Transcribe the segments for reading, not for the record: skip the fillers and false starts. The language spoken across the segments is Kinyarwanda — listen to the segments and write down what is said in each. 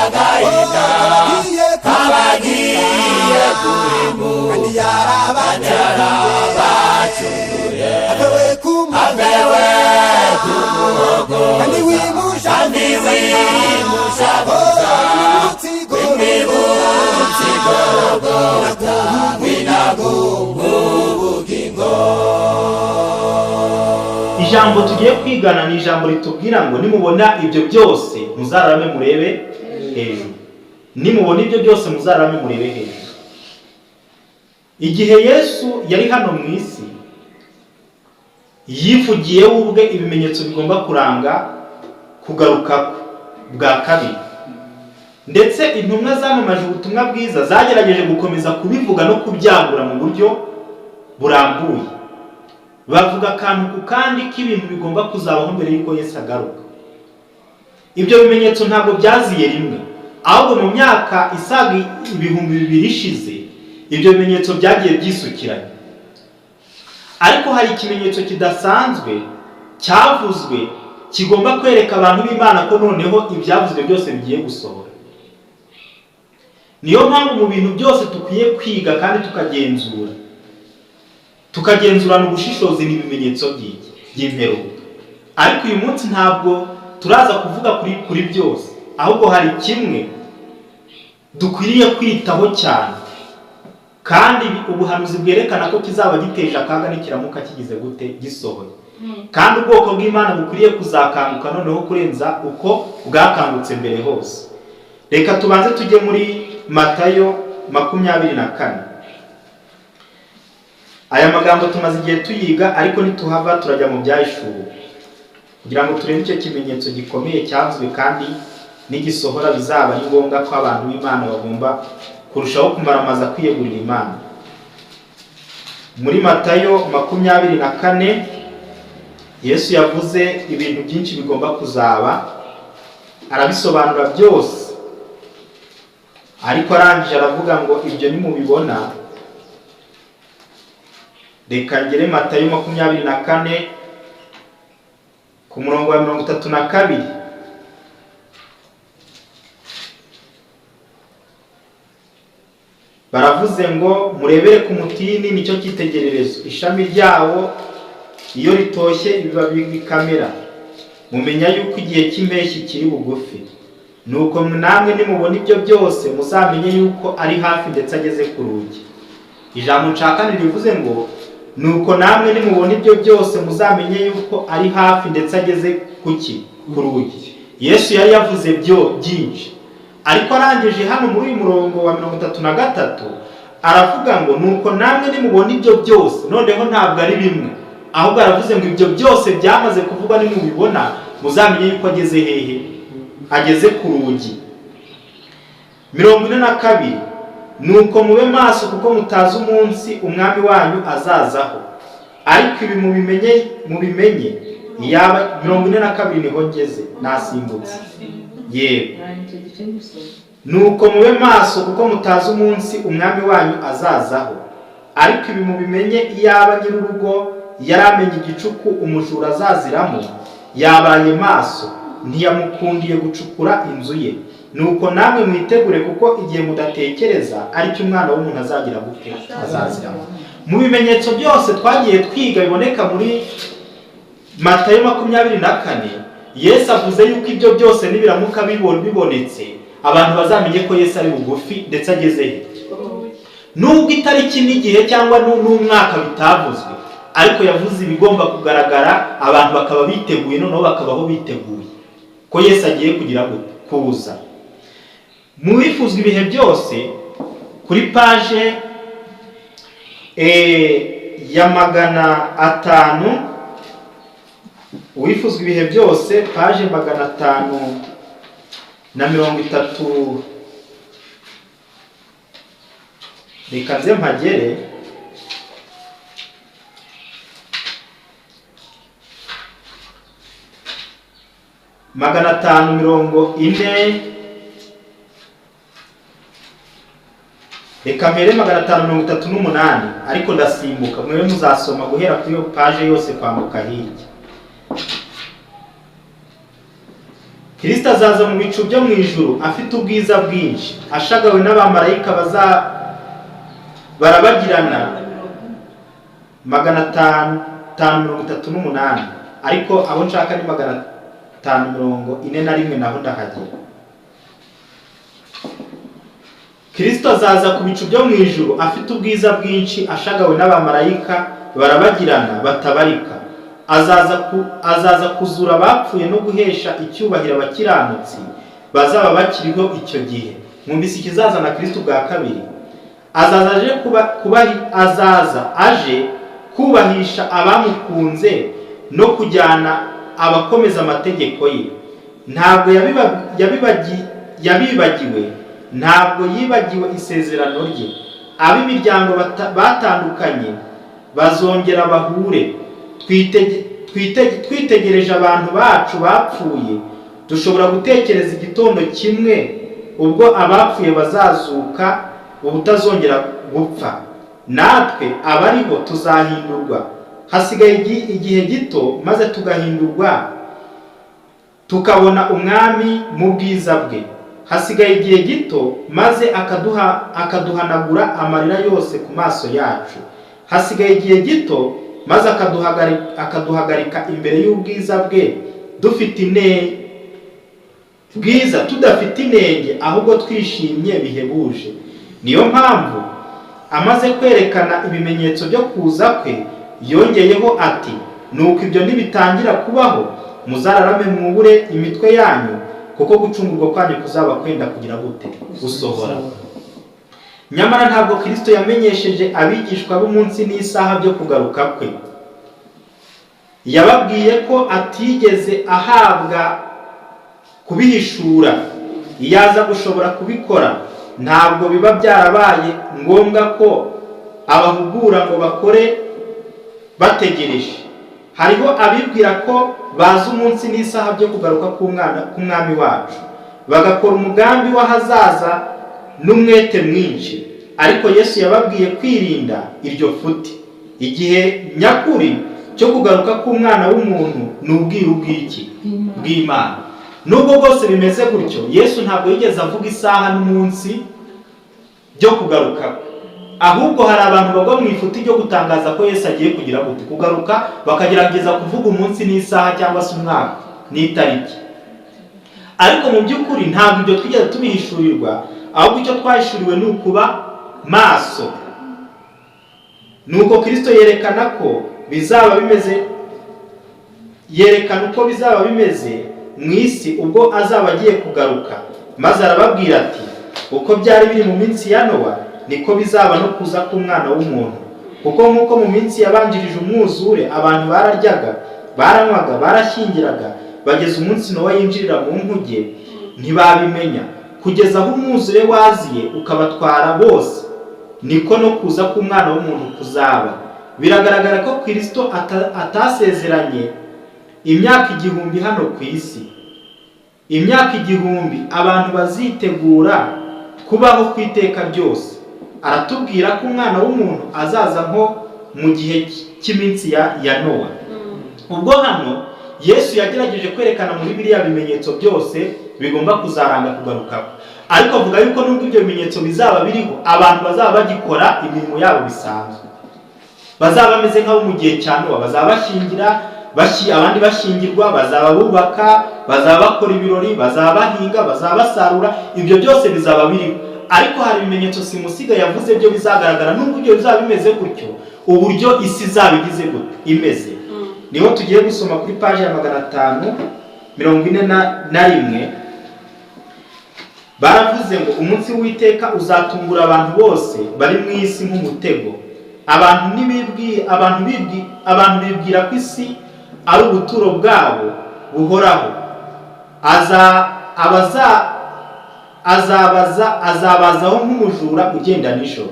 agahinda abagiye kurimbuka yarabacunguye abewe ku muhogo kandi wimusha imibutsi igorogota winagunga ubugingo. Ijambo tugiye kwigana ni ijambo ritubwira ngo nimubona ibyo byose muzarame murebe hejuru. Nimubona ibyo byose muzarame murebe hejuru. Igihe Yesu yari hano mu isi yivugiye ubwe ibimenyetso bigomba kuranga kugaruka bwa kabiri, ndetse intumwa zamamaje ubutumwa bwiza zagerageje gukomeza kubivuga no kubyagura mu buryo burambuye. Bavuga akantu ku kandi k'ibintu bigomba kuzabaho mbere y'uko Yesu agaruka. Ibyo bimenyetso ntabwo byaziye rimwe, ahubwo mu myaka isaga 2000 ishize ibyo bimenyetso byagiye byisukiranye. Ariko hari ikimenyetso kidasanzwe cyavuzwe kigomba kwereka abantu b'Imana ko noneho ibyavuzwe byose bigiye gusohora. Niyo mpamvu mu bintu byose tukwiye kwiga kandi tukagenzurana ubushishozi n'ibimenyetso by'imperuka. Ariko uyu munsi ntabwo turaza kuvuga kuri byose, ahubwo hari kimwe dukwiriye kwitaho cyane, kandi ubuhanuzi bwerekana ko kizaba giteje akaga nikiramuka kigize gute gisohoye. Kandi ubwoko bw'Imana bukwiriye kuzakanguka noneho kurenza uko bwakangutse mbere hose. Reka tubanze tujye muri Matayo 24. Aya magambo tumaze igihe tuyiga, ariko nituhava turajya mu byahishuwe kugira ngo turebe icyo kimenyetso gikomeye cyavuzwe kandi nigisohora bizaba ari ngombwa ko abantu b'Imana bagomba kurushaho kumaramaza kwiyegurira Imana. Muri Matayo 24 Yesu yavuze ibintu byinshi bigomba kuzaba, arabisobanura byose, ariko arangije aravuga ngo ibyo nimubibona. Reka ngere Matayo 24 ku murongo wa 32. Baravuze ngo murebere ku mutini nicyo cyitegererezo, ishami ryawo iyo ritoshye ibibabi bikamera, mumenya yuko igihe cy'impeshyi kiri bugufi. Nuko namwe nimubona ibyo byose muzamenye yuko ari hafi ndetse ageze ku rugi. Ijambo nshakani rivuze ngo nuko namwe nimubona ibyo byose muzamenye yuko ari hafi ndetse ageze ku rugi. Yesu yari yavuze byinshi, ariko arangije hano muri uyu murongo wa 33 aravuga ngo nuko namwe nimubona ibyo byose. Noneho ntabwo ari bimwe, ahubwo aravuze ngo ibyo byose byamaze kuvugwa nimubibona muzamenye yuko ageze hehe, ageze ku rugi. 42 nuko mube maso kuko mutazi umunsi umwami wanyu azazaho. Ariko ibi mubimenye yaba 42 niho ngeze nasimbutse. Yewe nuko mube maso kuko mutazi umunsi umwami wanyu azazaho. Ariko ibi mubimenye iyaba nyir'urugo yaramenye igicuku umujura azaziramo, yabaye maso ntiyamukundiye gucukura inzu ye. Nuko namwe mwitegure kuko igihe mudatekereza aricyo umwana w'umuntu azagira gute azaziramo. Mu bimenyetso byose twagiye twiga biboneka muri Matayo 24 Yesu avuze yuko ibyo byose nibiramuka bibonetse abantu bazamenye ko Yesu ari bugufi ndetse ageze he. Nubwo itariki n'igihe cyangwa n'umwaka bitavuzwe, ariko yavuze ibigomba kugaragara, abantu bakaba biteguye, noneho bakabaho biteguye ko Yesu agiye kugira kuza. Mu bifuzwa ibihe byose kuri page ya 500, uwifuzwa ibihe byose page 530. Reka nze mpagere. Magana 540. Reka mbere 538, ariko ndasimbuka mwewe muzasoma guhera kuri iyo page yose kwambuka hirya. Kristo azaza mu bicu byo mu ijuru afite ubwiza bwinshi, ashagawe n'abamarayika barabagirana 538, ariko aho nshaka ni 541 naho ndahagera. Kristo azaza ku bicu byo mu ijuru afite ubwiza bwinshi, ashagawe n'abamarayika barabagirana batabarika. Azaza kuzura abapfuye no guhesha icyubahiro abakiranutsi bazaba bakiriho icyo gihe. Mwumvise ikizazana Kristo bwa kabiri. Azaza aje kubahisha abamukunze no kujyana abakomeza amategeko ye. Ntabwo yabibagiwe, ntabwo yibagiwe isezerano rye. Ab'imiryango batandukanye bazongera bahure. Twitegereje abantu bacu bapfuye, dushobora gutekereza igitondo kimwe ubwo abapfuye bazazuka ubutazongera gupfa. Natwe abariho tuzahindurwa. Hasigaye igihe gito maze tugahindurwa tukabona umwami mu bwiza bwe. Hasigaye igihe gito maze akaduhanagura amarira yose ku maso yacu. Hasigaye igihe gito maze akaduhagarika imbere y'ubwiza bwe tudafite inenge, ahubwo twishimye bihebuje. Niyo mpamvu amaze kwerekana ibimenyetso byo kuza kwe yongeyeho ati, nuko ibyo nibitangira kubaho muzararame mwubure imitwe yanyu, kuko gucungurwa kwanyu kuzaba kwenda kugira gute? Gusohora. Nyamara ntabwo Kristo yamenyesheje abigishwa b'umunsi n'isaha byo kugaruka kwe. Yababwiye ko atigeze ahabwa kubihishura. Iyo aza gushobora kubikora, ntabwo biba byarabaye ngombwa ko abahugura ngo bakore bategereje. Hariho abibwira ko bazi umunsi n'isaha byo kugaruka k'umwami wacu, bagakora umugambi w'ahazaza n'umwete mwinshi. Ariko Yesu yababwiye kwirinda iryo futi. Igihe nyakuri cyo kugaruka k'umwana w'umuntu ni ubwiru bw'Imana. Nubwo bwose bimeze gutyo, Yesu ntabwo yigeze avuga isaha n'umunsi byo kugaruka. Ahubwo hari abantu bagwa mu ifuti ryo gutangaza ko Yesu agiye kugira gute? Kugaruka, bakagerageza kuvuga umunsi n'isaha cyangwa se umwaka n'itariki. Ariko mu by'ukuri ntabwo ibyo twigeze tubihishurirwa, ahubwo icyo twahishuriwe ni ukuba maso. Nuko Kristo yerekana uko bizaba bimeze mu isi ubwo azaba agiye kugaruka. Maze arababwira ati, uko byari biri mu minsi ya Nowa, niko bizaba no kuza k'umwana w'umuntu. Kuko nk'uko mu minsi yabanjirije umwuzure abantu bararyaga, baranywaga, barashyingiraga, bageze umunsi Nowa yinjirira mu nkuge, ntibabimenya, kugeza aho umwuzure waziye ukabatwara bose, niko no kuza k'umwana w'umuntu kuzaba. Biragaragara ko Kristo atasezeranye imyaka 1000 hano ku isi. Imyaka 1000 abantu bazitegura kubaho ku iteka ryose. Aratubwira ko umwana w'umuntu azaza nko mu gihe cy'iminsi ya Nowa. Ubwo hano Yesu yagerageje kwerekana muri Bibiliya bimenyetso byose bigomba kuzaranga kugaruka. Ariko avuga yuko nubwo ibyo bimenyetso bizaba biriho, abantu bazaba bagikora imirimo yabo bisanzwe. Bazaba bameze nk'abo mu gihe cya Nowa, bazaba bashyingira, abandi bashyingirwa, bazaba bubaka, bazaba bakora ibirori, bazaba bahinga, bazaba basarura. Ibyo byose bizaba biriho. Ariko hari ibimenyetso simusiga yavuze byo bizagaragara. Nubwo ibyo bizaba bimeze gutyo, uburyo isi izaba igize gute imeze. Niho tugiye gusoma kuri page ya 541. Baravuze ngo umunsi w'Uwiteka uzatungura abantu bose bari mu isi nk'umutego. Abantu bibwira ko isi ari ubuturo bwabo buhoraho. Azabazaho nk'umujura ugenda nijoro.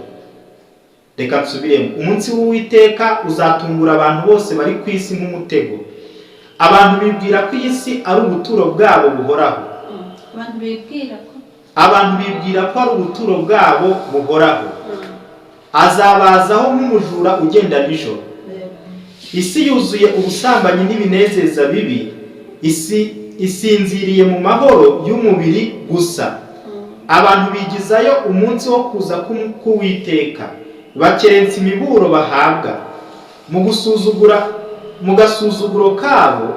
Reka nsubiremo. Umunsi w'Uwiteka uzatungura abantu bose bari ku isi nk'umutego. Abantu bibwira ko isi ari ubuturo bwabo buhoraho. Abantu bibwira ko ari ubuturo bwabo buhoraho. Azabazaho nk'umujura ugenda nijoro. Isi yuzuye ubusambanyi n'ibinezeza bibi. isinziriye mu mahoro y'umubiri gusa. Abantu bigizayo umunsi wo kuza k'Uwiteka, bakerensa imiburo bahabwa. Mu gasuzuguro kabo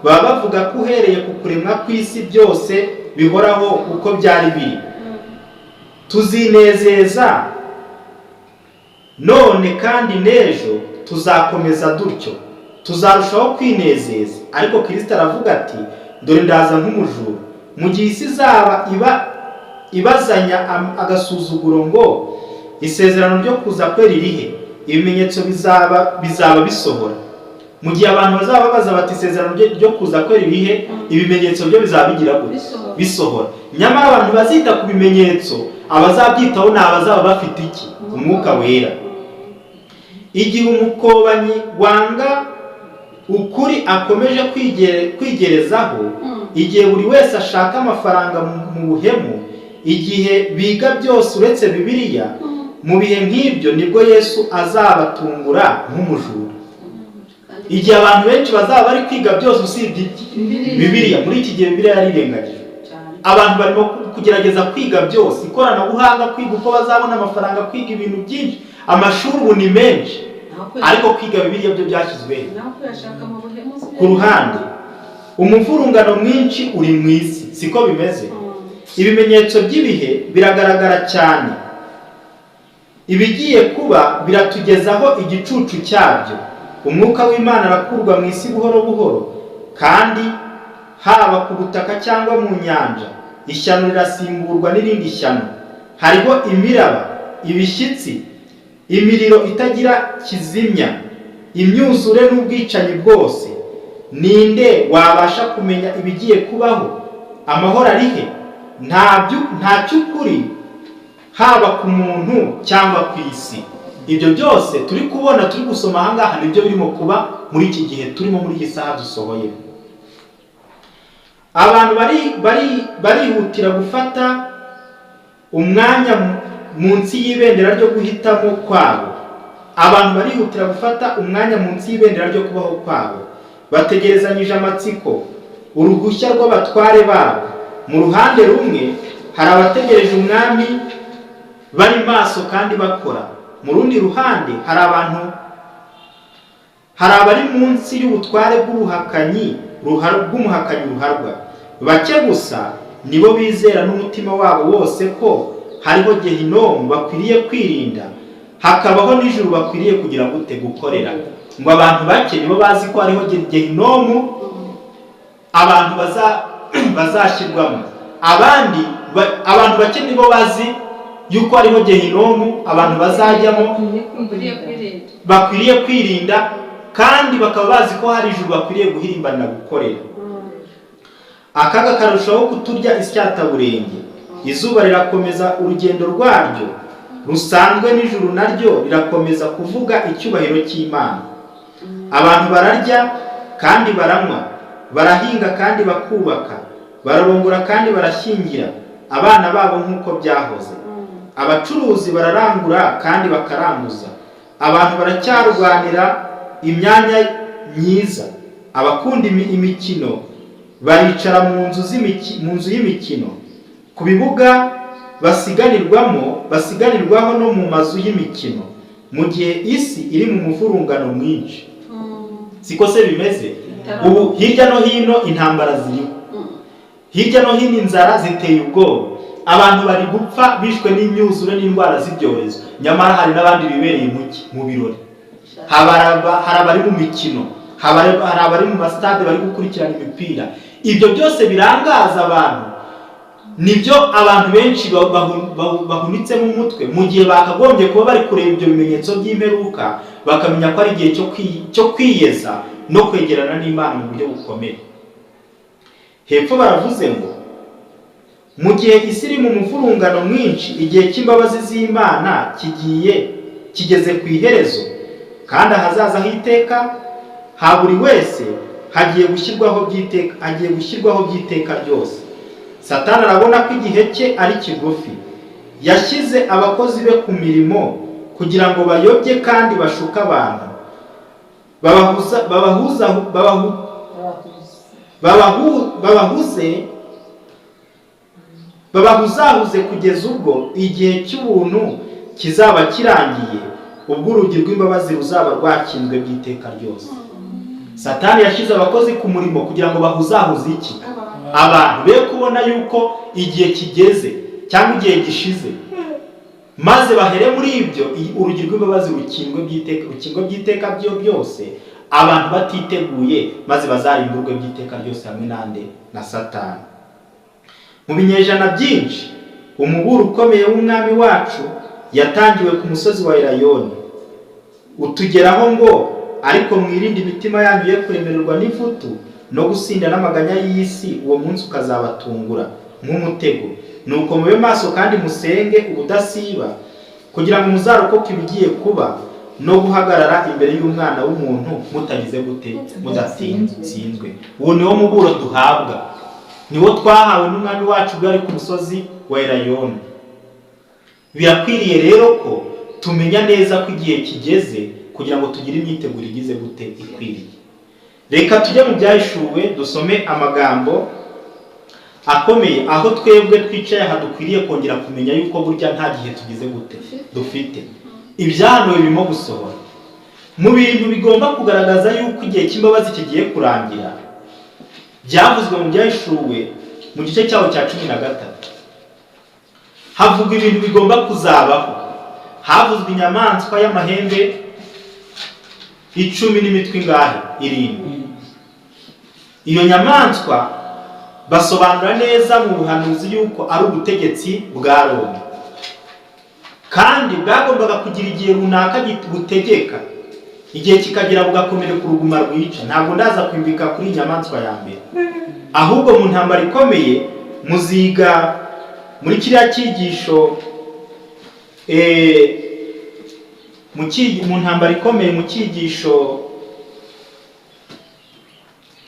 baba bavuga ko uhereye ku kuremwa kw'isi byose bihoraho uko byari biri. Tuzinezeza none kandi n'ejo tuzakomeza dutyo, tuzarushaho kwinezeza. Ariko Kristo aravuga ati, dore ndaza nk'umujura. Mu gihe isi izaba ibazanya agasuzuguro ngo isezerano ryo kuza kwe ririhe, ibimenyetso bizaba bisohora. Mu gihe abantu bazaba babaza bati isezerano ryo kuza kwe ririhe, ibimenyetso byo bizaba bigira gute? Bisohora. Nyamara abantu bazita ku bimenyetso, abazabyitaho ni abazaba bafite iki? Umwuka wera. Igihe umukobanyi wanga ukuri akomeje kwigerezaho, igihe buri wese ashaka amafaranga mu buhemu, igihe biga byose uretse Bibiliya, mu bihe nk'ibyo nibwo Yesu azabatungura nk'umujura. Igihe abantu benshi bazaba bari kwiga byose usibye Bibiliya, muri iki gihe Bibiliya yarirengagijwe. Abantu barimo kugerageza kwiga byose, ikoranabuhanga, kwiga uko bazabona amafaranga, kwiga ibintu byinshi. Amashuri ubu ni menshi, ariko kwiga Bibiliya byo byashyizwe ku ruhande. Umuvurungano mwinshi uri mu isi, siko bimeze? Ibimenyetso by'ibihe biragaragara cyane. Ibigiye kuba biratugezaho igicucu cyabyo. Umwuka w'Imana arakurwa mu isi buhoro buhoro, kandi haba ku butaka cyangwa mu nyanja, ishyano rirasimburwa n'irindi shyano. Hariho imiraba, ibishyitsi, imiriro itagira kizimya, imyuzure n'ubwicanyi bwose. Ninde wabasha kumenya ibigiye kubaho? Amahoro arihe? Nta cy'ukuri, haba ku muntu cyangwa ku isi. Ibyo byose turi kubona, turi gusoma ahangaha, nibyo birimo kuba muri iki gihe turimo, muri iyi saha dusohoye. Abantu barihutira gufata umwanya munsi y'ibendera ryo guhitamo kwabo. Abantu barihutira gufata umwanya munsi y'ibendera ryo kubaho kwabo. Bategerezanyije amatsiko uruhushya rw'abatware babo. Mu ruhande rumwe hari abategereje umwami bari maso kandi bakora. Mu rundi ruhande hari abari munsi y'ubutware bw'umuhakanyi ruharwa. Bake gusa nibo bizera n'umutima wabo wose ko hariho Gehinomu bakwiriye kwirinda, hakabaho n'ijuru bakwiriye kugira gute? Gukorera. Ngo abantu bake nibo bazi ko hariho Gehinomu abantu bazashyirwamo. Abantu bake nibo bazi yuko hariho Gehinomu abantu bazajyamo bakwiriye kwirinda, kandi bakaba bazi ko hari ijuru bakwiriye guhirimbanira gukorera. Akaga karushaho kuturya isyataburenge. Izuba rirakomeza urugendo rwaryo rusanzwe, n'ijuru naryo rirakomeza kuvuga icyubahiro cy'Imana. Abantu bararya kandi baranywa, barahinga kandi bakubaka, bararongora kandi barashyingira abana babo nk'uko byahoze. Abacuruzi bararangura kandi bakaranguza. Abantu baracyarwanira imyanya myiza. Abakunda imikino baricara mu nzu y'imikino, ku bibuga basiganirwaho no mu mazu y'imikino, mu gihe isi iri mu muvurungano mwinshi. Siko se bimeze? Ubu hirya no hino intambara ziriho, hirya no hino inzara ziteye ubwoba. Abantu bari gupfa bishwe n'imyuzure n'indwara z'ibyorezo, nyamara hari n'abandi bibereye mu birori. Hari abari mu mikino, hari abari mu masitade bari gukurikirana imipira. Ibyo byose birangaza abantu. Nibyo abantu benshi bahunitse mu mutwe, mu gihe bakagombye kuba bari kureba ibyo bimenyetso by'imperuka, bakamenya ko ari igihe cyo kwiyeza no kwegerana n'Imana mu buryo bukomeye. Hepfo baravuze ngo, mu gihe isi iri mu muvurungano mwinshi, igihe cy'imbabazi z'Imana kigeze ku iherezo, kandi ahazaza h'iteka ha buri wese hagiye gushyirwaho by'iteka ryose. Satani arabona ko igihe cye ari kigufi. Yashyize abakozi be ku mirimo kugira ngo bayobye kandi bashuke abantu, babahuzahuze kugeza ubwo igihe cy'ubuntu kizaba kirangiye, ubwo urugi rw'imbabazi ruzaba rwakinzwe by'iteka ryose. Satani yashyize abakozi ku murimo kugira ngo bahuzahuze iki? Abantu be kubona yuko igihe kigeze cyangwa igihe gishize, maze bahere muri ibyo urugi rw'imbabazi rukingwe by'iteka byose, abantu batiteguye, maze bazarimburwe by'iteka ryose hamwe nande na Satani. Mu binyejana byinshi umuburo ukomeye w'umwami wacu yatangiwe ku musozi wa Elayono, utugeraho ngo ariko mwirinde imitima yanyu ye kuremererwa n'ivutu no gusinda n'amaganya y'isi, uwo munsi ukazabatungura nk'umutego. Nuko mube maso kandi musenge ubudasiba, kugira ngo muzarokoke ibigiye kuba no guhagarara imbere y'umwana w'umuntu mutagize gute? Mudatsinzwe. Uwo niwo muburo duhabwa, niwo twahawe n'umwami wacu bwari ku musozi wa Elayono. Birakwiriye rero ko tumenya neza ko igihe kigeze kugira ngo tugire imyiteguro igize gute? Ikwiriye. Reka tujye mu Byahishuwe dusome amagambo akomeye, aho twebwe twicaye aha dukwiriye kongera kumenya yuko burya nta gihe tugize gute dufite. Ibyahanuwe birimo gusohora. Mu bintu bigomba kugaragaza yuko igihe cy'imbabazi kigiye kurangira, byavuzwe mu Byahishuwe mu gice cyaho cya 13. Havugwa ibintu bigomba kuzabaho. Havuzwe inyamaswa y'amahembe 10 n'imitwe ingahe? 7. Iyo nyamaswa basobanura neza mu buhanuzi yuko ari ubutegetsi bwa Roma, kandi bwagombaga kugira igihe runaka butegeka, igihe kikagira bugakomera ku ruguma rwica. Ntabwo ndaza kwimbika kuri inyamaswa ya mbere, ahubwo mu ntambara ikomeye muziga muri kiriya cyigisho mu ntambara ikomeye mu cyigisho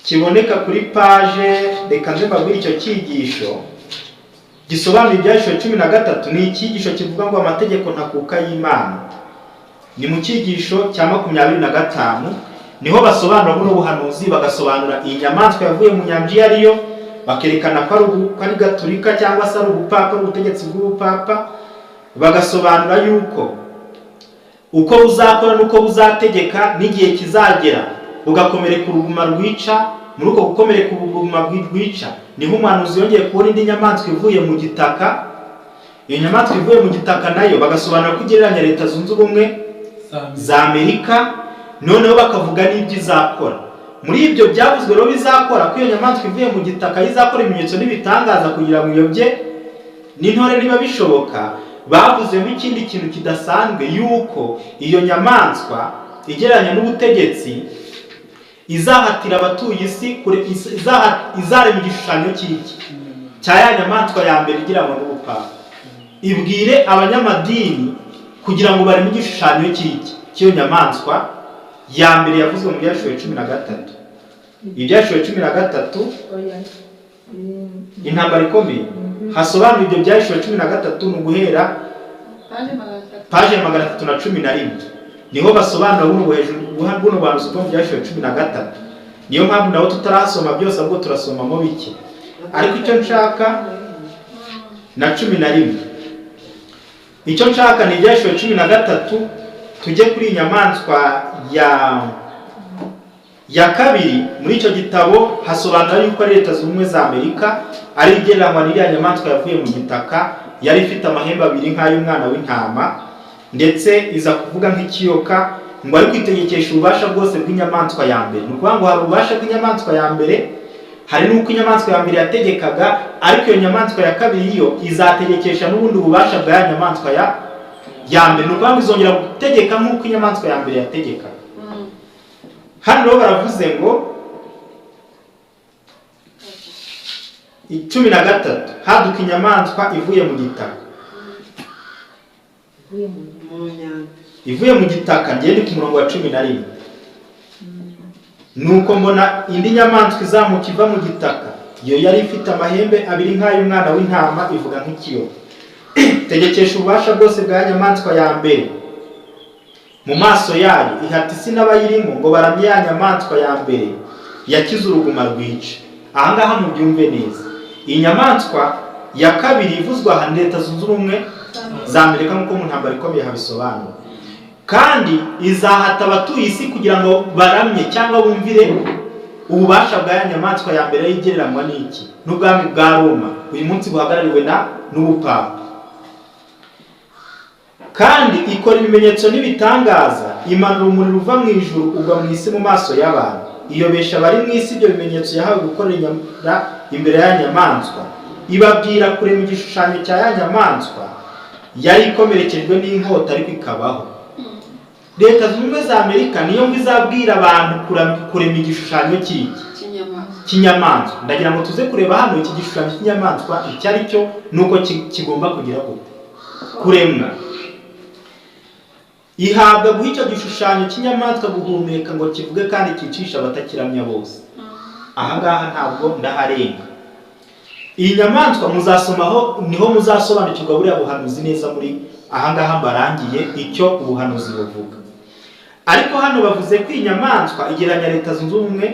kiboneka kuri page, reka nze mbabwire icyo cyigisho gisobanura Ibyahishuwe 13. Ni icyigisho kivuga ngo amategeko ntakuka y'Imana. Ni mu cyigisho cya 25 niho basobanura buno buhanuzi, bagasobanura iyi nyamaswa yavuye mu nyanja iyo ariyo, bakerekana ko ari gaturika cyangwa se ari ubupapa, ubutegetsi bw'ubupapa. Bagasobanura yuko uko buzakora nuko buzategeka n'igihe kizagera bugakomereka uruguma rwica. Muri uko gukomereka uruguma rwica niho umuhanuzi yongeye kubona indi nyamaswa ivuye mu gitaka. Iyo nyamaswa ivuye mu gitaka nayo bagasobanura ko igereranya Leta Zunze Ubumwe za Amerika, noneho bakavuga n'ibyo izakora. Muri ibyo byavuzwe rero bizakora ko iyo nyamaswa ivuye mu gitaka izakora ibimenyetso n'ibitangaza kugira ngo iyobye n'intore niba bishoboka. Bavuzemo ikindi kintu kidasanzwe, yuko iyo nyamaswa igereranya n'ubutegetsi izahatira abatuye isi izarema igishushanyo cy'iki cya ya nyamaswa ya mbere igirango n'ubupapa, ibwire abanyamadini kugira ngo bareme igishushanyo cy'iki cy'iyo nyamaswa ya mbere yavuzwe mu Byahishuwe 13. Ibyahishuwe 13 intambara ikomeye, hasobanura ibyo Byahishuwe 13 ni uguhera page 311. Niho basobanura buno buhanuzi bwo mu Byahishuwe 13. Niyo mpamvu nawe tutarasoma byose, ahubwo turasomamo bike. Ariko icyo nshaka na 11, icyo nshaka ni Ibyahishuwe 13. Tujye kuri inyamaswa ya kabiri. Muri icyo gitabo hasobanura yuko ari Leta Zunze Ubumwe za Amerika, ari igereranywa n'iriya nyamaswa yavuye mu gitaka, yari ifite amahembe 2 nk'ay'umwana w'intama, ndetse iza kuvuga nk'ikiyoka, ngo ari kwitegekesha ububasha bwose bw'inyamaswa ya mbere. Ni ukuvuga ngo hari ububasha bw'inyamaswa ya mbere, hari n'uko inyamaswa ya mbere yategekaga, ariko iyo nyamaswa ya kabiri yo izategekesha n'ubundi ububasha bwa ya nyamaswa ya mbere. Ni ukuvuga ngo izongera gutegeka nk'uko inyamaswa ya mbere yategekaga. Hano rero baravuze ngo 13 haduka inyamaswa ivuye mu gitaka. Ivuye mu gitaka, ngende ku murongo wa 11. Nuko mbona indi nyamaswa izamuka iva mu gitaka, iyo yari ifite amahembe 2 nk'ay'umwana w'intama, ivuga nk'ikiyoka. Tegekesha ububasha bwose bwa nyamaswa ya mbere mu maso yayo, ihata isi n'abayirimo ngo baramye ya nyamaswa ya mbere yakize uruguma rwica. ahangaha mubyumve neza. Iyi nyamaswa ya kabiri ivuzwa aha ni Leta Zunze Ubumwe za Amerika nk'uko mu ntambara ikomeye habisobanura, kandi izahata abatuye isi kugira ngo baramye cyangwa bumvire ububasha bwa ya nyamaswa ya mbere yigereranywa n'iki? N'ubwami bwa Roma, uyu munsi buhagarariwe n'ubupapa. Kandi ikora ibimenyetso n'ibitangaza, imanura umuriro uva mu ijuru ugwa mu isi mu maso y'abantu, iyobesha abari mu isi ibyo bimenyetso yahawe gukorera imbere ya nyamaswa, ibabwira kurema igishushanyo cya ya nyamaswa yari ikomerekejwe n'inkota ariko ikabaho. Leta Zunze Ubumwe za Amerika niyo ngo izabwira abantu kurema igishushanyo cy'inyamaswa. Ndagira ngo tuze kureba hano iki gishushanyo cy'inyamaswa icyo ari cyo nuko kigomba kugira gute kuremwa. Ihabwa guha icyo gishushanyo cy'inyamaswa guhumeka ngo kivuge kandi cyicisha abatakiramya bose. Ahangaha ntabwo ndaharenga. Iyi nyamaswa muzasomaho niho muzasobanukirwa buriya buhanuzi neza. Muri ahangaha mbarangiye icyo ubuhanuzi buvuga. Ariko hano bavuze ko iyi nyamaswa igereranya Leta Zunze Ubumwe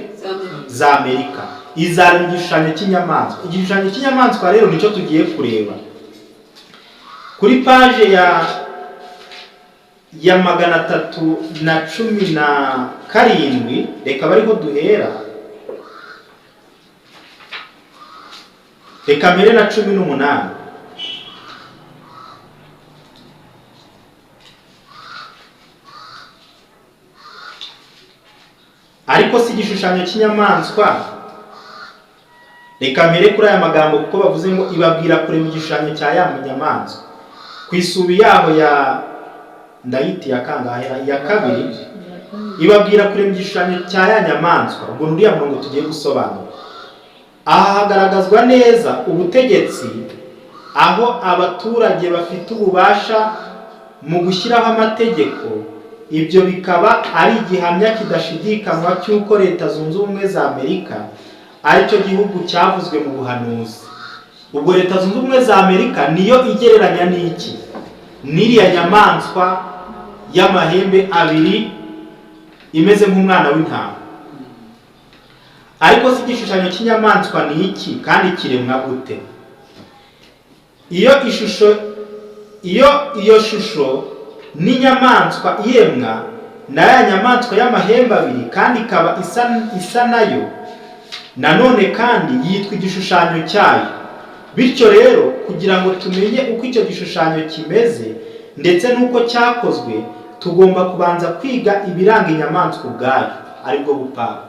za Amerika, izarema igishushanyo cy'inyamaswa. Igishushanyo cy'inyamaswa rero nicyo tugiye kureba kuri paje ya 317. Reka bariho duhera, reka mbere na 18. Ariko si igishushanyo cy'inyamaswa. Reka mbere kuri aya magambo kuko bavuze ngo ibabwira kurema igishushanyo cya ya nyamaswa. Ku isubi yaho ya ndayiti ya kangahe ya kabiri, ibabwira kurema igishushanyo cya ya nyamaswa. Ubwo nuriya murongo tugiye gusobanura. Aha hagaragazwa neza ubutegetsi, aho abaturage bafite ububasha mu gushyiraho amategeko. Ibyo bikaba ari igihamya kidashidikanywa cy'uko Leta Zunze Ubumwe za Amerika ari cyo gihugu cyavuzwe mu buhanuzi. Ubwo Leta Zunze Ubumwe za Amerika niyo igereranya n'iki? N'iriya nyamaswa y'amahembe abiri imeze nk'umwana w'intama. Ariko si igishushanyo cy'inyamaswa ni iki kandi kiremwa gute? Iyo shusho n'inyamaswa iremwa na ya nyamaswa y'amahembe abiri kandi ikaba isa nayo, nanone kandi yitwa igishushanyo cyayo. Bityo rero kugira ngo tumenye uko icyo gishushanyo kimeze ndetse n'uko cyakozwe, tugomba kubanza kwiga ibiranga inyamaswa ubwayo, aribwo bupapa.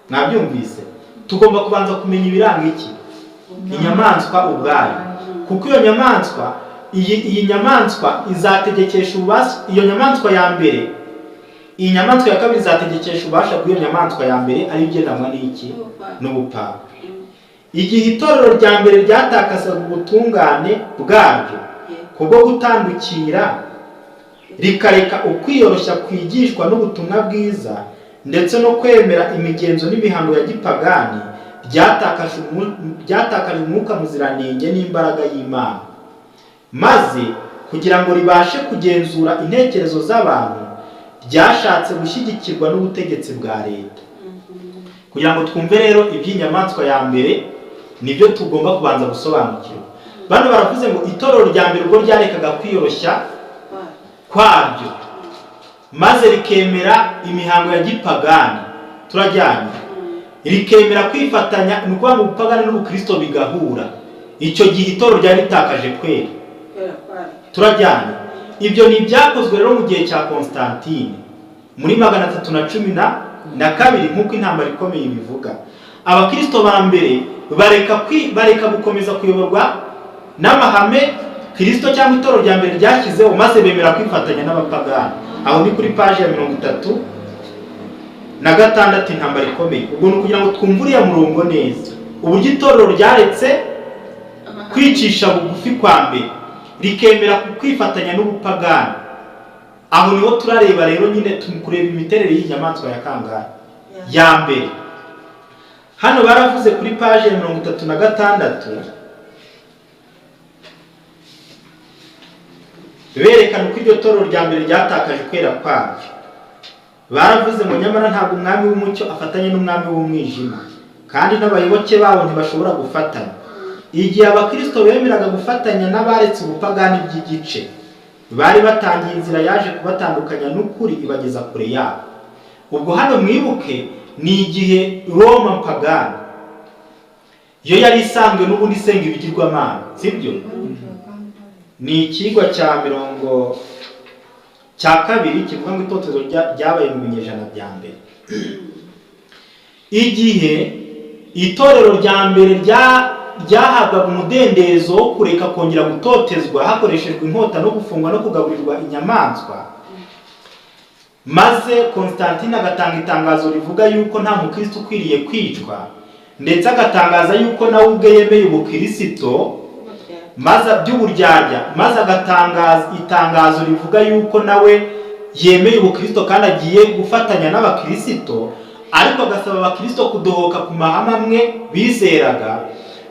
Mwabyumvise? Tugomba kubanza kumenya ibiranga iki? Inyamaswa ubwayo. Kuko iyo nyamaswa, iyi nyamaswa izategekesha ububasha. Iyo nyamaswa ya mbere, iyi nyamaswa ya kabiri izategekesha ububasha bw'iyo nyamaswa ya mbere, ari igendanwa n'iki? N'ubupapa. Igihe itorero rya mbere ryatakazaga ubutungane bwaryo kubwo gutandukira rikareka ukwiyoroshya kwigishwa n'ubutumwa bwiza ndetse no kwemera imigenzo n'imihango ya gipagani, ryatakaje umwuka muziranenge n'imbaraga y'Imana. Maze kugira ngo ribashe kugenzura intekerezo z'abantu, ryashatse gushyigikirwa n'ubutegetsi bwa leta. Kugira ngo twumve rero iby'inyamaswa ya mbere, nibyo tugomba kubanza gusobanukirwa. Bano baravuze ngo itorero rya mbere ubwo ryarekaga kwiyoroshya kwabyo, maze rikemera imihango ya gipagani. Turajyanye. Rikemera kwifatanya, ni ukuvuga ngo ubupagani n'ubukristo bigahura. Icyo gihe itorero ryari ritakaje kwera. Turajyanye. Ibyo ni ibyakozwe rero mu gihe cya Constantine muri 312 nk'uko intambara ikomeye ibivuga. Abakristo ba mbere bareka gukomeza kuyoborwa n'amahame Kristo cyangwa itorero rya mbere ryashyizeho, maze bemera kwifatanya n'abapagani. Aho ni kuri paje ya 36 intambara ikomeye. Ubwo ni kugira ngo twumve uriya murongo neza, uburyo itorero ryaretse kwicisha bugufi kwa mbere rikemera kwifatanya n'ubupagani. Aho niho turareba rero nyine kureba imiterere y'inyamaswa ya kangahe ya mbere. Hano baravuze kuri paje ya 36 berekana uko iryo torero rya mbere ryatakaje kwera kwabyo. Baravuze ngo nyamara ntabwo umwami w'umucyo afatanye n'umwami w'umwijima, kandi n'abayoboke babo ntibashobora gufatanya. Igihe abakristo bemeraga gufatanya n'abaretse ubupagani by'igice, bari batangiye inzira yaje kubatandukanya n'ukuri ibageza kure yabo. Ubwo hano mwibuke ni igihe Roma pagani yo yari isanzwe n'ubundi isenga ibigirwamana, sibyo? Ni ikigwa cya kabiri kivuga ngo itotezo ryabaye mu binyejana bya mbere. Igihe itorero rya mbere ryahabwaga umudendezo wo kureka kongera gutotezwa hakoreshejwe inkota no gufungwa no kugaburirwa inyamaswa, maze Constantine agatanga itangazo rivuga yuko nta mukristo ukwiriye kwicwa, ndetse agatangaza yuko nawe ubwe yemeye ubukristo maze by'uburyarya, maze agatangaza itangazo rivuga yuko nawe yemeye ubukristo kandi agiye gufatanya n'abakristo, ariko agasaba abakristo kudohoka ku mahame amwe bizeraga,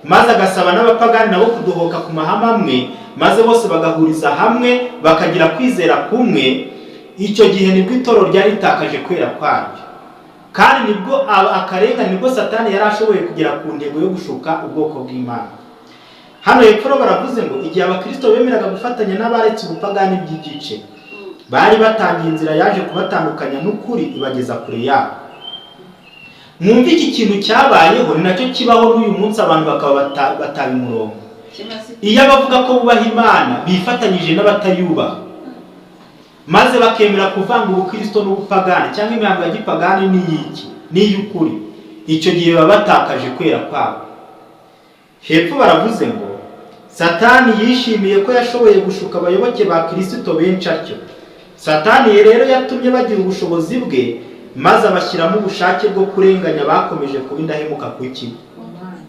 maze agasaba n'abapagani nabo kudohoka ku mahame amwe, maze bose bagahuriza hamwe bakagira kwizera kumwe. Icyo gihe nibwo itorero ryari ritakaje kwera kwaryo, kandi nibwo akarengane, nibwo Satani yari ashoboye kugera ku ntego yo gushuka ubwoko bw'Imana. Hano hepfo baravuze ngo igihe abakristo bemeraga gufatanya n'abaretse ubupagani by'igice, bari batangiye inzira yaje kubatandukanya n'ukuri ibageza kure yabo. Mwumve iki kintu cyabayeho ni nacyo kibaho n'uyu munsi, abantu bakaba bataba umurongo. Iyo abavuga ko bubaha Imana bifatanyije n'abatayubaha, maze bakemera kuvanga ubukristo n'ubupagani cyangwa imihango ya gipagani n'iy'ukuri, icyo gihe baba batakaje kwera kwabo. Hepfo baravuze ngo Satani yishimiye ko yashoboye gushuka abayoboke ba Kristo benshi atyo. Satani rero yatumye bagira ubushobozi bwe, maze abashyiramo ubushake bwo kurenganya bakomeje kuba indahemuka kuki.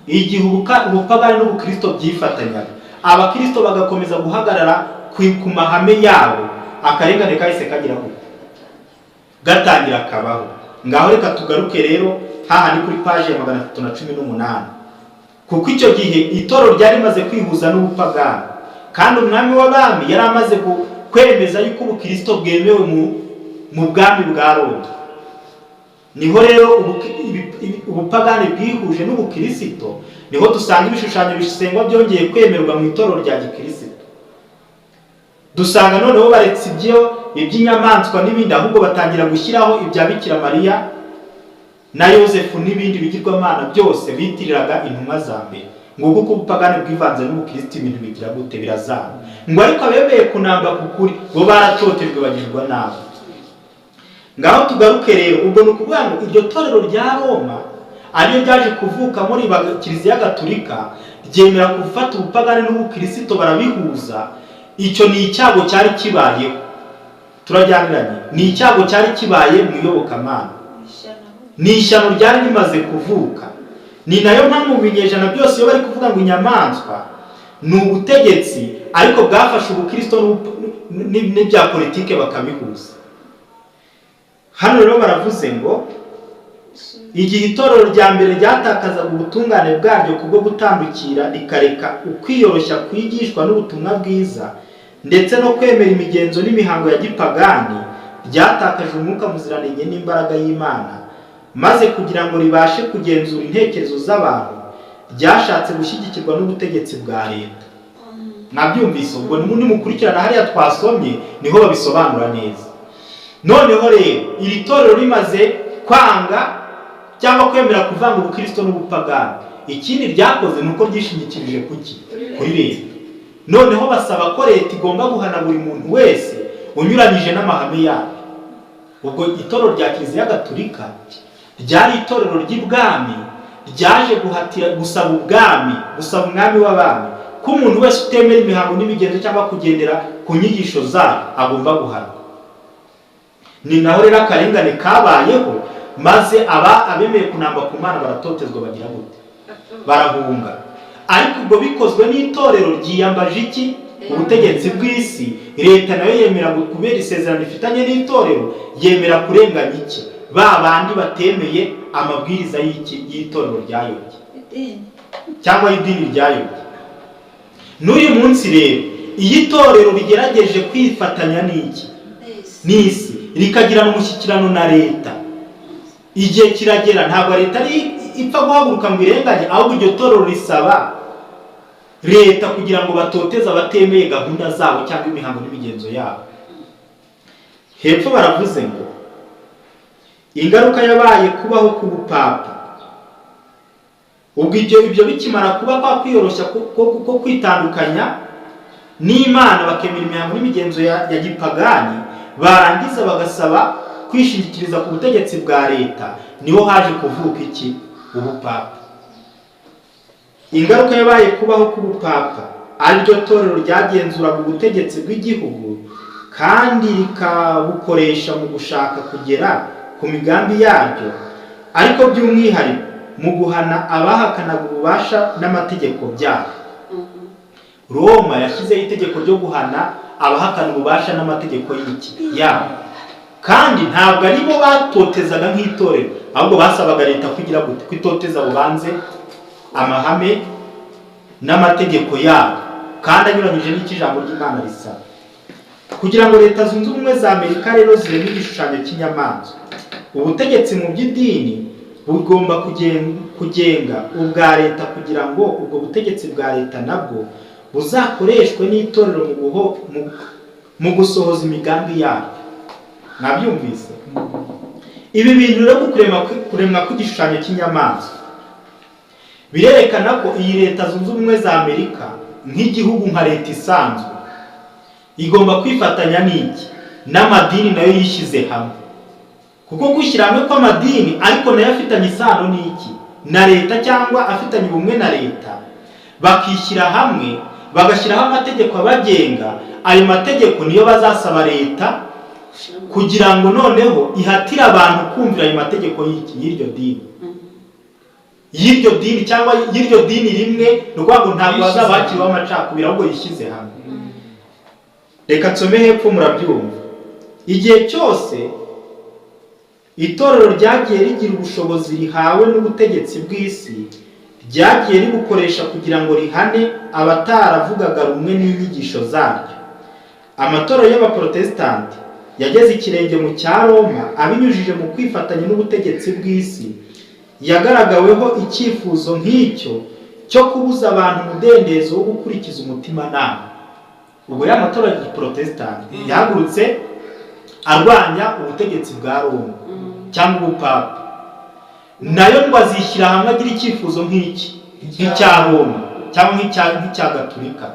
Igihe ubupagani n'ubukristo byifatanyaga, abakristo bagakomeza guhagarara ku mahame yabo, akarengane kahise kagira gatangira kabaho. Ngaho reka tugaruke rero hahandi kuri page ya 318, kuko icyo gihe itorero ryari rimaze kwihuza n'ubupagani, kandi umwami w'abami yari amaze kwemeza yuko ubukristo bwemewe mu bwami bwa Roma. Niho rero ubupagani bwihuje n'ubukristo, niho dusanga ibishushanyo bisengwa byongeye kwemerwa mu itorero rya gikristo. Dusanga noneho baretse iby'inyamaswa n'ibindi, ahubwo batangira gushyiraho ibya Bikira Mariya na Yosefu n'ibindi bigirwamana byose bitiriraga intumwa za mbere. Ngo kuko ubupagani bwivanze n'ubukristo ibintu bigira gute birazana. Ngo ariko abemeye kunamba kukuri bo baratotejwe bagirwa nabi. Ngaho tugaruke rero, ubwo ni ukuvuga ngo iryo torero rya Roma ariyo ryaje kuvuka muri Kiliziya Gatolika, ryemera gufata ubupagani n'ubukristo barabihuza. Icyo ni icyago cyari kibayeho, turajyaniranye, ni icyago cyari kibaye mu iyobokamana, ni ishyano ryari rimaze kuvuka. Ni nayo mpamvu mu binyejana byose iyo bari kuvuga ngo inyamaswa ni ubutegetsi, ariko bwafashe ubukristo n'ibya politike bakabihuza. Hano rero baravuze ngo igihe itorero rya mbere ryatakazaga ubutungane bwaryo kubwo gutandukira rikareka ukwiyoroshya kwigishwa n'ubutumwa bwiza ndetse no kwemera imigenzo n'imihango ya gipagani, ryatakaje umwuka muziranenge n'imbaraga y'Imana, maze kugira ngo ribashe kugenzura intekerezo z'abantu ryashatse gushyigikirwa n'ubutegetsi bwa leta. Mwabyumvise? Ubwo nimukurikirana hariya twasomye niho babisobanura neza. Noneho rero iri torero rimaze kwanga cyangwa kwemera kuvanga ubukristo n'ubupagani, ikindi ryakoze nuko ryishingikirije kuri leta. Noneho basaba ko leta igomba guhana buri muntu wese unyuranyije n'amahame yayo. Ubwo itorero rya Kiliziya Gatolika ryari itorero ry'ibwami, ryaje guhatira gusaba umwami w'abami ko umuntu wese utemera imihango n'imigenzo cyangwa kugendera ku nyigisho zayo agomba guhana. Ni naho rero akarengane kabayeho, maze abemeye kunamba ku Mana baratotezwa bagira gute, barahunga. Ariko ubwo bikozwe n'itorero ryiyambaje iki? Ubutegetsi bw'isi. Leta nayo yemera kubera isezerano ifitanye n'itorero, yemera kurenganya iki? Ba bandi batemeye amabwiriza y'itorero ryayobye cyangwa y'idini ryayobye. N'uyu munsi rero iyi torero rigerageje kwifatanya n'isi, rikagirana umushyikirano na leta, igihe kiragera ntabwo leta ari ipfa guhaguruka ngo irenganye, ahubwo iryo torero risaba leta kugira ngo batoteze abatemeye gahunda zabo cyangwa imihango n'imigenzo yabo. Hepfo baravuze ngo ingaruka yabaye kubaho k'ubupapa. Ubwo ibyo bikimara kuba kwa kwiyoroshya ko kwitandukanya n'Imana bakemera imihango n'imigenzo ya gipagani, barangiza bagasaba kwishingikiriza ku butegetsi bwa leta, niho haje kuvuka iki? Ubupapa. Ingaruka yabaye kubaho k'ubupapa ariryo torero ryagenzuraga ubutegetsi bw'igihugu kandi rikabukoresha mu gushaka kugera ku migambi yaryo, ariko by'umwihariko mu guhana abahakanaga ububasha n'amategeko byabo. Roma yashyizeho itegeko ryo guhana abahakana ububasha n'amategeko yabo, kandi ntabwo ari bo batotezaga nk'itorero, ahubwo basabaga leta kugira gute? Kwitoteza bubanze amahame n'amategeko yabo, kandi anyuranyije n'ikijambo ry'Imana risaba. Kugira ngo Leta Zunze Ubumwe za Amerika rero zireme igishushanyo cy'inyamaswa, ubutegetsi mu by'idini bugomba kugenga ubwa leta kugira ngo ubwo butegetsi bwa leta nabwo buzakoreshwe n'itorero mu gusohoza imigambi yaryo. Nabyumvise? Ibi bintu rero kuremwa kw'igishushanyo cy'inyamaswa birerekana ko iyi Leta Zunze Ubumwe za Amerika nk'igihugu nka leta isanzwe igomba kwifatanya n'iki? N'amadini nayo yishyize hamwe. Kuko gushyira hamwe kw'amadini ariko nayo afitanye isano n'iki? Na leta, cyangwa afitanye ubumwe na leta, bakishyira hamwe bagashyiraho amategeko abagenga. Ayo mategeko niyo bazasaba leta kugira ngo noneho ihatire abantu kumvira ayo mategeko y'iryo dini. Y'iryo dini cyangwa y'iryo dini rimwe, rwabo ntabwo bazaba bakiriho amacakubiri, ahubwo yishyize hamwe. Reka nsome hepfo murabyumva. Igihe cyose itorero ryagiye rigira ubushobozi rihawe n'ubutegetsi bw'isi, ryagiye ribukoresha kugira ngo rihane abataravugaga rumwe n'inyigisho zaryo. Amatorero y'abaprotesitanti yageze ikirenge mu cya Roma abinyujije mu kwifatanya n'ubutegetsi bw'isi. Yagaragaweho icyifuzo nk'icyo cyo kubuza abantu umudendezo wo gukurikiza umutimanama. Ubwo y'amatorero ya Protestant yahagurutse arwanya ubutegetsi bwa Roma cyangwa ubupapa, nayo ngo azishyira hamwe agira icyifuzo nk'icya Roma cyangwa nk'icya Gatolika.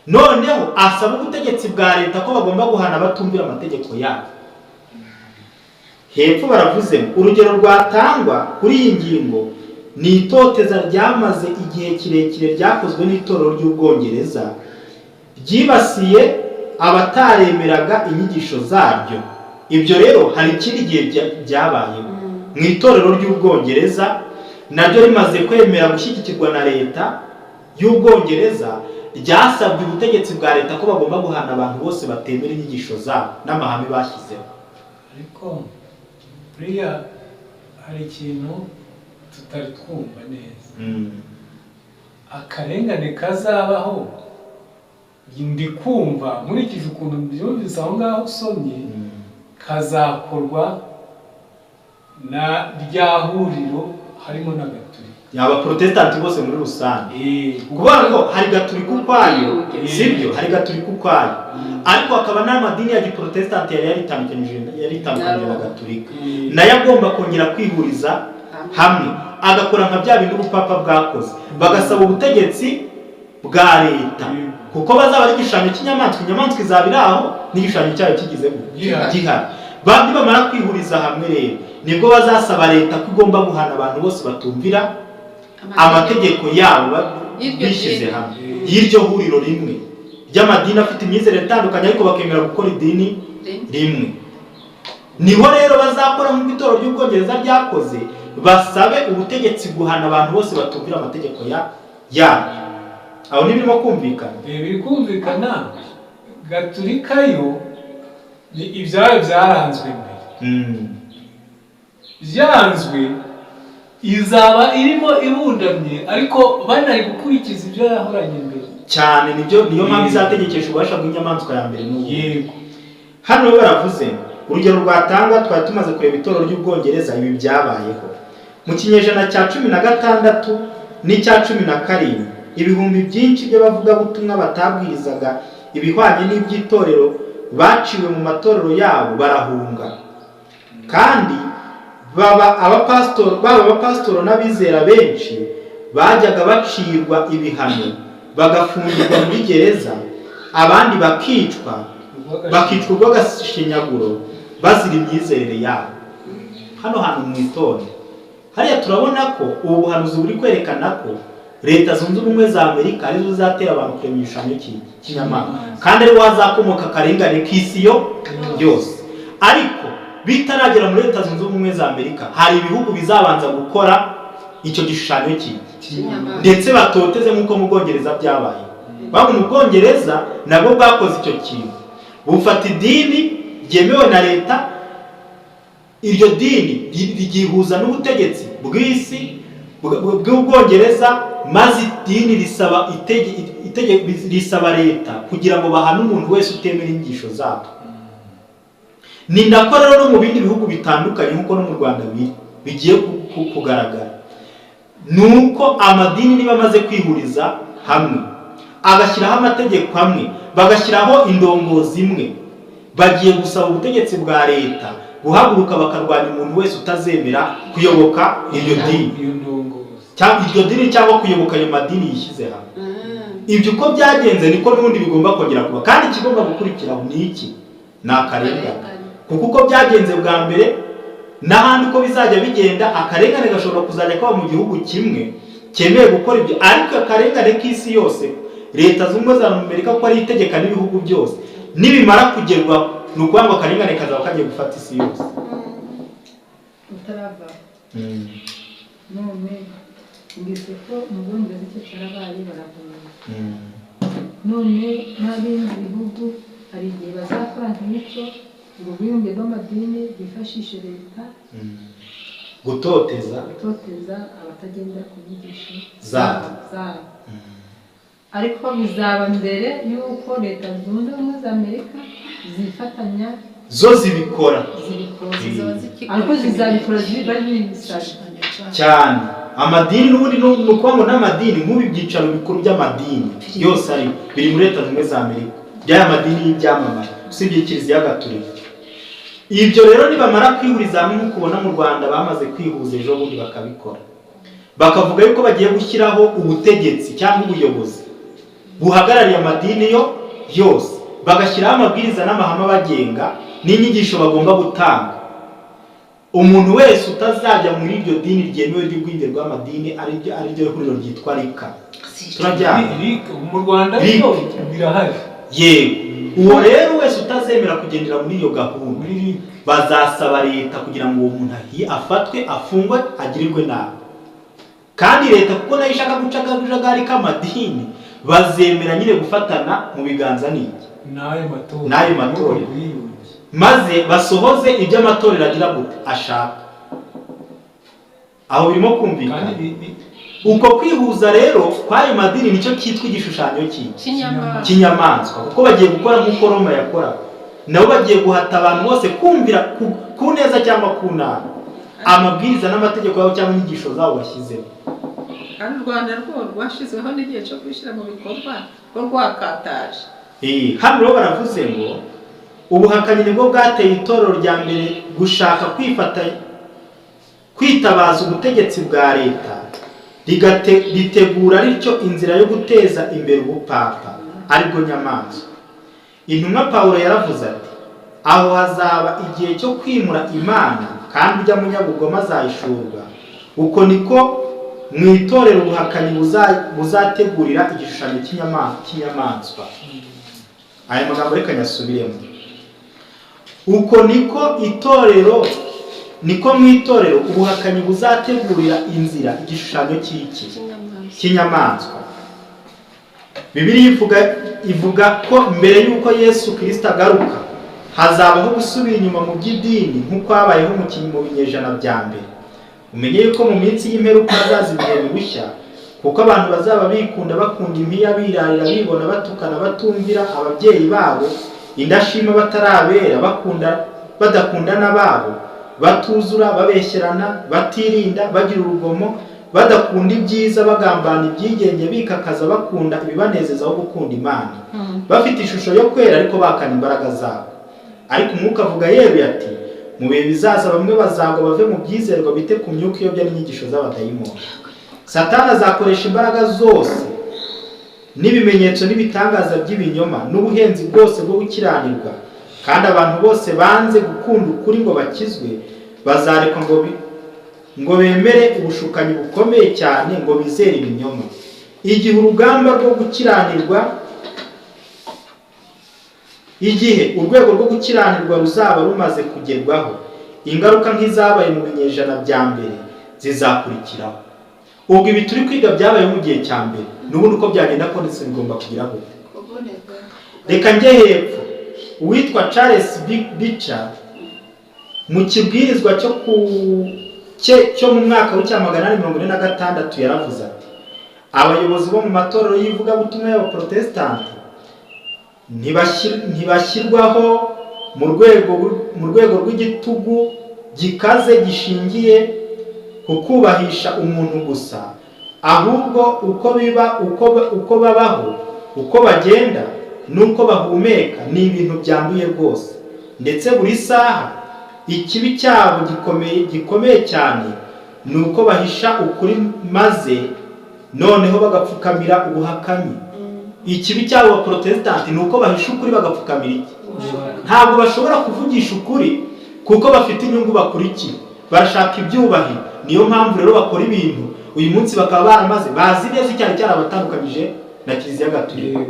Noneho asaba ubutegetsi bwa leta ko bagomba guhana batumvira amategeko yabo. Hepfo baravuze urugero rwatangwa kuri iyi ngingo ni itoteza ryamaze igihe kirekire ryakozwe n'itorero ry'Ubwongereza, ryibasiye abataremeraga inyigisho zaryo. Ibyo rero hari ikindi gihe byabayeho mu itorero ry'Ubwongereza, naryo rimaze kwemera gushyigikirwa na leta y'Ubwongereza, ryasabye ubutegetsi bwa leta ko bagomba guhana abantu bose batemera inyigisho zabo n'amahame bashyizeho. Ariko buriya hari ikintu tutari twumva neza. Akarengane kazabaho ndi kumva nkurikije ukuntu byumvise aho ngaho usomye, kazakorwa na rya huriro harimo na Gatolika, Abaprotesitanti bose muri rusange. Kuvuga ngo hari Gatolika ukwayo, sibyo? Hari Gatolika ukwayo, ariko hakaba n'amadini ya Giprotesitanti yari yaritandukanye na Gatolika, nayo agomba kongera kwihuriza hamwe agakora nka bya bintu ubupapa bwakoze, bagasaba ubutegetsi bwa leta kuko bazaba ari igishushanyo cy'inyamaswa. Inyamaswa izaba iri aho n'igishushanyo cyayo kigize gihari. Bandi bamara kwihuriza hamwe rero nibwo bazasaba leta ko igomba guhana abantu bose batumvira amategeko yabo bishyize hamwe, y'iryo huriro rimwe ry'amadini afite imyizerere itandukanye ariko bakemera gukora idini rimwe. Niho rero bazakora nk'uko itorero ry'Ubwongereza ryakoze, basabe ubutegetsi guhana abantu bose batumvira amategeko yabo. Aho nibirimo kumvikana? Biri kumvikana. Gatolika yo ni ibyayo byaranzwe mbere. Byanzwe izaba irimo ibundamye ariko banari gukurikiza ibyo yahoranye mbere cyane. Niyo mpamvu izategekesha ububasha bw'inyamaswa ya mbere n'ubu. Yego. Hano baravuze urugero rwatanga, twari tumaze kureba itorero ry'Ubwongereza ibi byabayeho. mu kinyejana cya 16 n'icya 17 ibihumbi byinshi by'abavugabutumwa batabwirizaga ibihwanye n'iby'itorero baciwe mu matorero yabo barahunga, kandi baba abapasitoro n'abizera benshi bajyaga bacirwa ibihano bagafungirwa muri gereza, abandi bakicwa urw'agashinyaguro bazira imyizerere yabo. Hano hantu mu itorero hariya turabona ko ubu buhanuzi buri kwerekana ko Leta Zunze Ubumwe za Amerika arizo zizatera abantu kurema igishushanyo cy'inyamaswa, kandi ariho hazakomoka akarengane k'isi yose. Ariko bitaragera muri Leta Zunze Ubumwe za Amerika hari ibihugu bizabanza gukora icyo gishushanyo cy'inyamaswa, ndetse batoteze nk'uko mu Bwongereza byabaye. Babo mu Bwongereza nabwo bwakoze icyo kintu, bufata idini ryemewe na leta, iryo dini rigihuza n'ubutegetsi bw'isi bw'Ubwongereza, maze idini risaba leta kugira ngo bahane umuntu wese utemera inyigisho zabo. Ni nako rero no mu bindi bihugu bitandukanye nk'uko no mu Rwanda bigiye kugaragara, nuko amadini niba amaze kwihuriza hamwe agashyiraho amategeko hamwe, bagashyiraho indongozi imwe, bagiye gusaba ubutegetsi bwa leta guhaguruka bakarwanya umuntu wese utazemera kuyoboka iryo dini cyangwa kuyoboka ayo madini yishyize hamwe. Ibyo uko byagenze niko n'ubundi bigomba kongera kuba, kandi ikigomba gukurikiraho ni iki? Ni akarengane. Kuko uko byagenze bwa mbere n'ahandi uko bizajya bigenda, akarengane gashobora kuzajya kaba mu gihugu kimwe cyemeye gukora ibyo, ariko akarengane k'isi yose Leta Zunze Ubumwe za Amerika ko ari itegeka n'ibihugu byose, nibimara kugerwa ni ukuvuga ngo akarengane kazaba kagiye gufata isi yose. utarava none ngise ko mu Bwongereza icyo cyarabaye barahunga, none n'abindi bihugu hari igihe bazakora nk'icyo ngo ubwiyunge bw'amadini bwifashishe leta gutoteza abatagendera ku nyigisho zabo. Ariko bizaba mbere y'uko Leta Zunze Ubumwe za Amerika zifatanya zo zibikora, ariko zizabikora zibisasha cyane. Amadini n'ubundi ni ukuvuga ngo n'amadini nk'ubu ibyicaro bikuru by'amadini yose ari biri muri Leta Zunze Ubumwe za Amerika, by'aya madini y'ibyamamare usibye Kiliziya Gatolika. Ibyo rero nibamara kwihuriza hamwe nk'uko ubona mu Rwanda bamaze kwihuza ejo bundi bakabikora, bakavuga yuko bagiye gushyiraho ubutegetsi cyangwa ubuyobozi buhagarariye amadini yose, bagashyiraho amabwiriza n'amahame abagenga n'inyigisho bagomba gutanga. Umuntu wese utazajya muri iryo dini ryemewe ry'ubwiyunge bw'amadini ariryo huriro ryitwa rika, turajyana mu Rwanda birahari. Yego, uwo rero wese utazemera kugendera muri iyo gahunda bazasaba leta kugira ngo uwo muntu afatwe, afungwe, agirirwe nabi. Kandi leta kuko nayo ishaka guca akajagari k'amadini, bazemera nyine gufatana mu biganza n'ayo matorero, maze basohoze ibyo amatorero agira gute ashaka. Aho birimo kumvikana. Uko kwihuza rero kw'ayo madini nicyo cyitwa igishushanyo cy'inyamaswa, kuko bagiye gukora nk'uko Roma yakora, nabo bagiye guhata abantu bose kumvira ku neza cyangwa ku nabi amabwiriza n'amategeko yabo cyangwa inyigisho zabo bashyizeho. kandi u Rwanda rwashyizeho n'igihe cyo gushyira mu bikorwa rwo rwakataje. Hano rero baravuze ngo ubuhakanyi nibwo bwateye itorero rya mbere gushaka kwitabaza ubutegetsi bwa leta, ritegura rityo inzira yo guteza imbere ubupapa aribwo nyamaswa. Intumwa Pawulo yaravuze ati, aho hazaba igihe cyo kwimura Imana, kandi ujya munyabugome azahishurwa. Uko niko mu itorero ubuhakanyi buzategurira igishushanyo cy'inyamaswa. Aya magambo reka nyasubiremo. Uko niko mu itorero ubuhakanyi buzategurira inzira igishushanyo cy'inyamaswa. Bibiliya ivuga ko mbere y'uko Yesu Kristo agaruka hazabaho gusubira inyuma mu by'idini nk'uko habayeho mu binyejana bya mbere. Umenye yuko mu minsi y'imperuka hazaza ibihe birushya, kuko abantu bazaba bikunda, bakunda impiya, birarira, bibona, batukana, batumvira ababyeyi babo, indashima, batarabera, badakunda n'ababo, batuzura, babeshyerana, batirinda, bagira urugomo, badakunda ibyiza, bagambana ibyigenge, bikakaza bakunda ibibanezeza aho gukunda Imana, bafite ishusho yo kwera ariko bakana imbaraga zabo. Ariko umwuka avuga yeruye ati mu bihe bizaza bamwe bazagwa bave mu byizerwa bite ku myuka iyobya n'inyigisho z'abadayimoni. Satani azakoresha imbaraga zose n'ibimenyetso n'ibitangaza by'ibinyoma n'ubuhenzi bwose bwo gukiranirwa, kandi abantu bose banze gukunda ukuri ngo bakizwe bazarekwa ngo bemere ubushukanyi bukomeye cyane ngo bizere ibinyoma. Igihe urugamba rwo gukiranirwa igihe urwego rwo gukiranirwa ruzaba rumaze kugerwaho, ingaruka nk'izabaye mu binyejana bya mbere zizakurikiraho. Ubwo ibi turi kwiga byabaye mu gihe cya mbere, n'ubundi uko byagenda kose bigomba kugira gute. Reka njye hepfo, uwitwa Charles Bicha mu kibwirizwa cyo mu mwaka w'1846 yaravuze ati abayobozi bo mu matorero y'ivugabutumwa y'abaprotestante ntibashyirwaho mu rwego rw'igitugu gikaze gishingiye ku kubahisha umuntu gusa, ahubwo uko babaho, uko bagenda n'uko bahumeka ni ibintu byanduye rwose, ndetse buri saha ikibi cyabo gikomeye cyane ni uko bahisha ukuri maze noneho bagapfukamira ubuhakanyi. Ikibi cyabo abaprotestante ni uko bahisha ukuri bagapfukamira iki? Ntabwo bashobora kuvugisha ukuri kuko bafite inyungu bakurikiye, barashaka ibyubahiro. Niyo mpamvu rero bakora ibintu uyu munsi bakaba baramaze bazi neza icyari cyarabatandukanyije na Kiliziya Gatolika,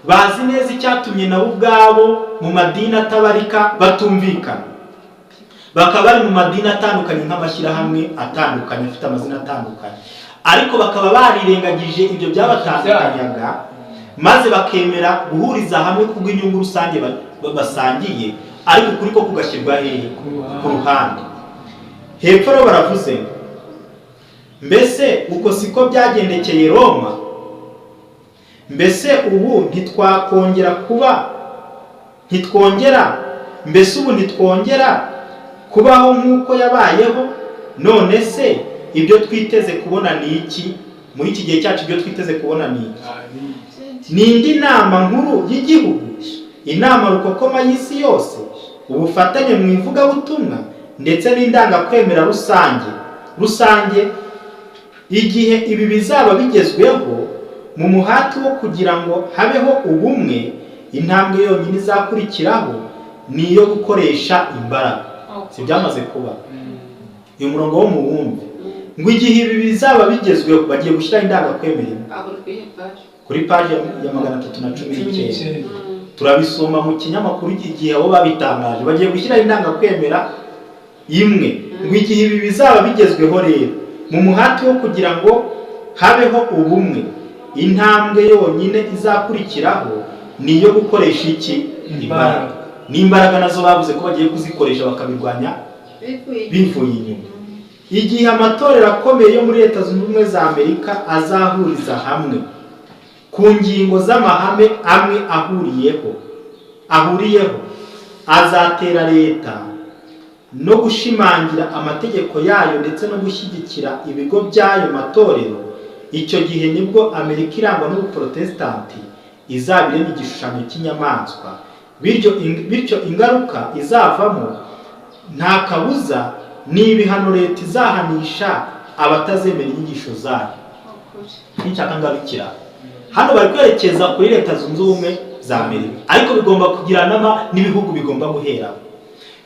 bazi neza icyatumye nabo ubwabo mu madini atabarika batumvikana, bakaba bari mu madini atandukanye nk'amashyirahamwe atandukanye afite amazina atandukanye, ariko bakaba barirengagije ibyo byabatandukanyaga maze bakemera guhuriza hamwe kubw'inyungu rusange basangiye, ariko ukuri ko kugashyirwa hehe? Ku ruhande. Hepfo rero baravuze mbese uko siko byagendekeye Roma? Mbese ubu ntitwongera kubaho nk'uko yabayeho? None se ibyo twiteze kubona ni iki? Muri iki gihe cyacu ibyo twiteze kubona ni iki? Ni indi nama nkuru y'igihugu, inama rukokoma y'isi yose, ubufatanye mu ivugabutumwa ndetse n'indangakwemera rusange. Igihe ibi bizaba bigezweho mu muhati wo kugira ngo habeho ubumwe, intambwe yonyine izakurikiraho ni iyo gukoresha imbaraga. Si byamaze kuba? Uyu murongo wo mu wumve ngo igihe ibi bizaba bigezweho bagiye gushyiraho indangakwemera kuri paji ya 319. Turabisoma mu kinyamakuru igihe abo babitangaje bagiye gushyiraho indangakwemera imwe. Ngo igihe ibi bizaba bigezweho rero mu muhati wo kugira ngo habeho ubumwe, intambwe yonyine izakurikiraho ni iyo gukoresha iki? Imbaraga. N'imbaraga nazo bavuze ko bagiye kuzikoresha bakabirwanya bivuye inyuma. Igihe amatorero akomeye yo muri Leta Zunze Ubumwe za Amerika azahuriza hamwe ku ngingo z'amahame amwe ahuriyeho, azatera leta no gushimangira amategeko yayo ndetse no gushyigikira ibigo by'ayo matorero. Icyo gihe nibwo Amerika irangwa n'ubuprotestante izaba irema igishushanyo cy'inyamaswa, bityo ingaruka izavamo nta kabuza ni ibihano leta izahanisha abatazemera inyigisho zayo. N'icyaka ngarukira hano bari kwerekeza kuri Leta Zunze Ubumwe za Amerika, ariko bigomba kugirana n'ibihugu bigomba guheraho.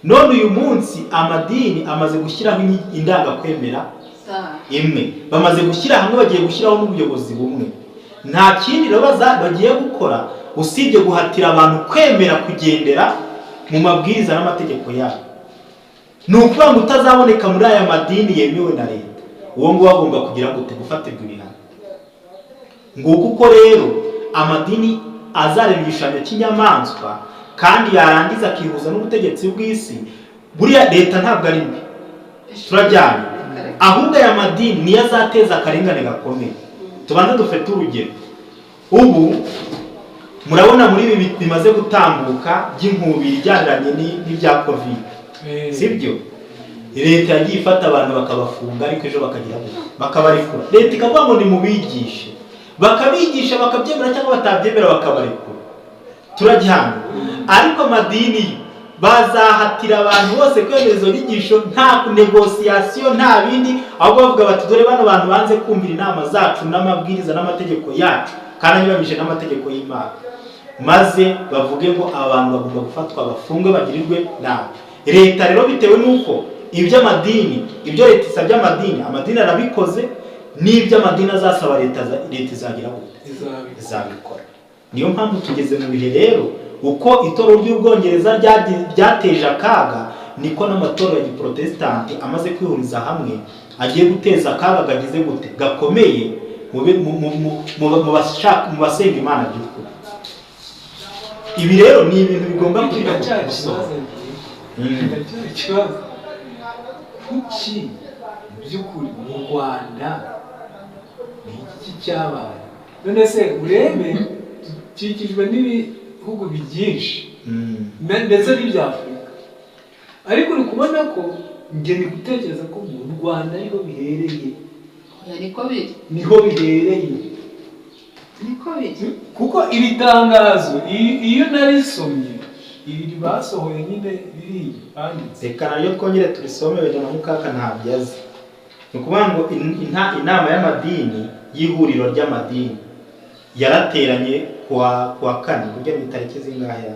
None uyu munsi amadini amaze gushyiraho indangakwemera imwe, bamaze gushyira hamwe, bagiye gushyiraho n'ubuyobozi bumwe. Nta kindi rero bagiye gukora usibye guhatira abantu kwemera kugendera mu mabwiriza n'amategeko yabo. Ni ukuvuga ngo utazaboneka muri aya madini yemewe na leta, uwo nguwo agomba kugira gute? Gufatirwa ibihano. Nguko uko rero amadini azareba igishushanyo cy'inyamaswa kandi yarangiza akihuza n'ubutegetsi bw'isi. Buriya leta ntabwo ari mbi, turajyana, ahubwo aya madini niyo azateza akarengane gakomeye. Tubanze dufite urugero. Ubu murabona muri ibi bimaze gutambuka by'inkubiri ijyaniranye n'ibya Covid, sibyo? leta yagiye ifata abantu bakabafunga ariko ejo bakagira bakabarekura. Leta ikavuga ngo ni mubigishe, bakabigisha bakabyemera cyangwa batabyemera bakabarekura. Turajyana. Ariko amadini bazahatira abantu bose kwemera izo nyigisho nta negociation nta bindi, ahubwo bavuga bati dore bano bantu banze kumvira inama zacu n'amabwiriza n'amategeko yacu kandi anyuranyije n'amategeko y'Imana, maze bavuge ngo abantu bagomba gufatwa bafungwe bagirirwe nabi. Leta rero bitewe n'uko iby'amadini, ibyo leta isabye amadini arabikoze, n'iby'amadini azasaba leta izagira gute izabikora. Niyo mpamvu tugeze mu bihe rero uko itorero ry'Ubwongereza ryateje akaga, niko n'amatorero ya Giprotestanti amaze kwihuriza hamwe agiye guteza akaga gagize gute gakomeye mu basenga Imana by'ukuri. Ibi rero ni ibintu bigomba kugira ikibazo kuki by'ukuri mu Rwanda ni iki cyabaye. None se urebe dukikijwe n'ibihugu byinshi ndetse n'ibya Afurika, ariko uri kubona ko njye ni gutekereza ko mu Rwanda niho bihereye, niho bihereye kuko iri tangazo iyo narisomye iri basohoye nyine biri banditse. Reka naryo twongere turisome wenda na Mukaka ntabyo azi. Ni ukuvuga ngo inama y'amadini y'ihuriro ry'amadini yarateranye kuwa 4 kujya mu tariki zingahe,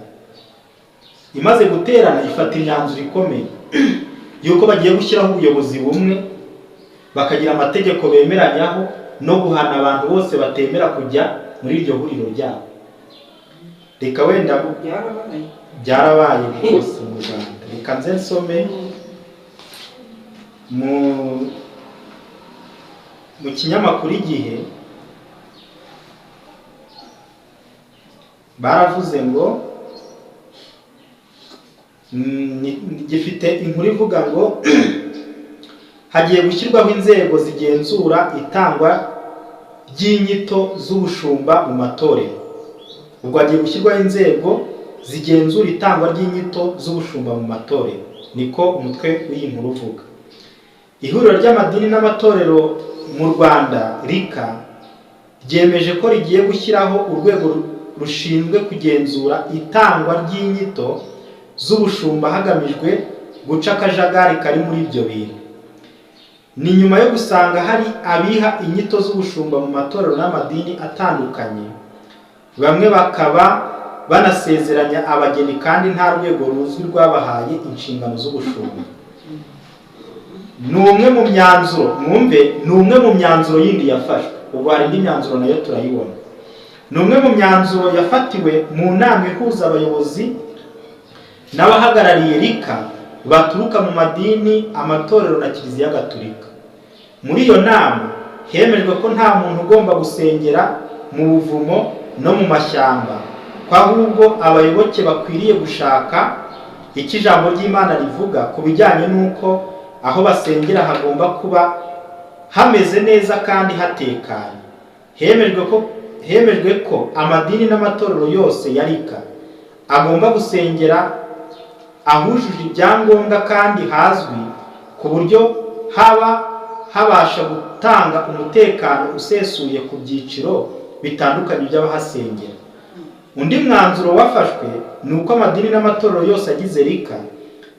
imaze guterana ifata imyanzuro ikomeye yuko bagiye gushyiraho ubuyobozi bumwe, bakagira amategeko bemeranyaho no guhana abantu bose batemera kujya muri iryo huriro ryabo. Reka wenda byarabaye rwose mu Rwanda. Reka nze nsome mu kinyamakuru Igihe, baravuze ngo gifite inkuru ivuga ngo hagiye gushyirwaho inzego zigenzura itangwa ry'inyito z'ubushumba mu matorero. Ubwo hagiye gushyirwaho inzego zigenzura itangwa ry'inyito z'ubushumba mu matorero, niko umutwe w'iyi nkuru uvuga. Ihuriro ry'amadini n'amatorero mu Rwanda RICA ryemeje ko rigiye gushyiraho urwego rushinzwe kugenzura itangwa ry'inyito z'ubushumba hagamijwe guca akajagari kari muri ibyo bintu. Ni nyuma yo gusanga hari abiha inyito z'ubushumba mu matorero n'amadini atandukanye, bamwe bakaba banasezeranya abageni kandi nta rwego ruzwi rwabahaye inshingano z'ubushumba. Ni umwe mu myanzuro yindi yafashwe. Ubwo hari indi myanzuro nayo turayibona. Ni umwe mu myanzuro yafatiwe mu nama ihuza abayobozi n'abahagarariye RICA baturuka mu madini, amatorero na Kiliziya Gatolika. Muri iyo nama hemejwe ko nta muntu ugomba gusengera mu buvumo no mu mashyamba, ko ahubwo abayoboke bakwiriye gushaka icyo ijambo ry'Imana rivuga ku bijyanye n'uko aho basengera hagomba kuba hameze neza kandi hatekanye. Hemejwe ko amadini n'amatorero yose ya RICA agomba gusengera ahujuje ibyangombwa kandi hazwi, ku buryo habasha gutanga umutekano usesuye ku byiciro bitandukanye by'abahasengera. Undi mwanzuro wafashwe ni uko amadini n'amatorero yose agize RICA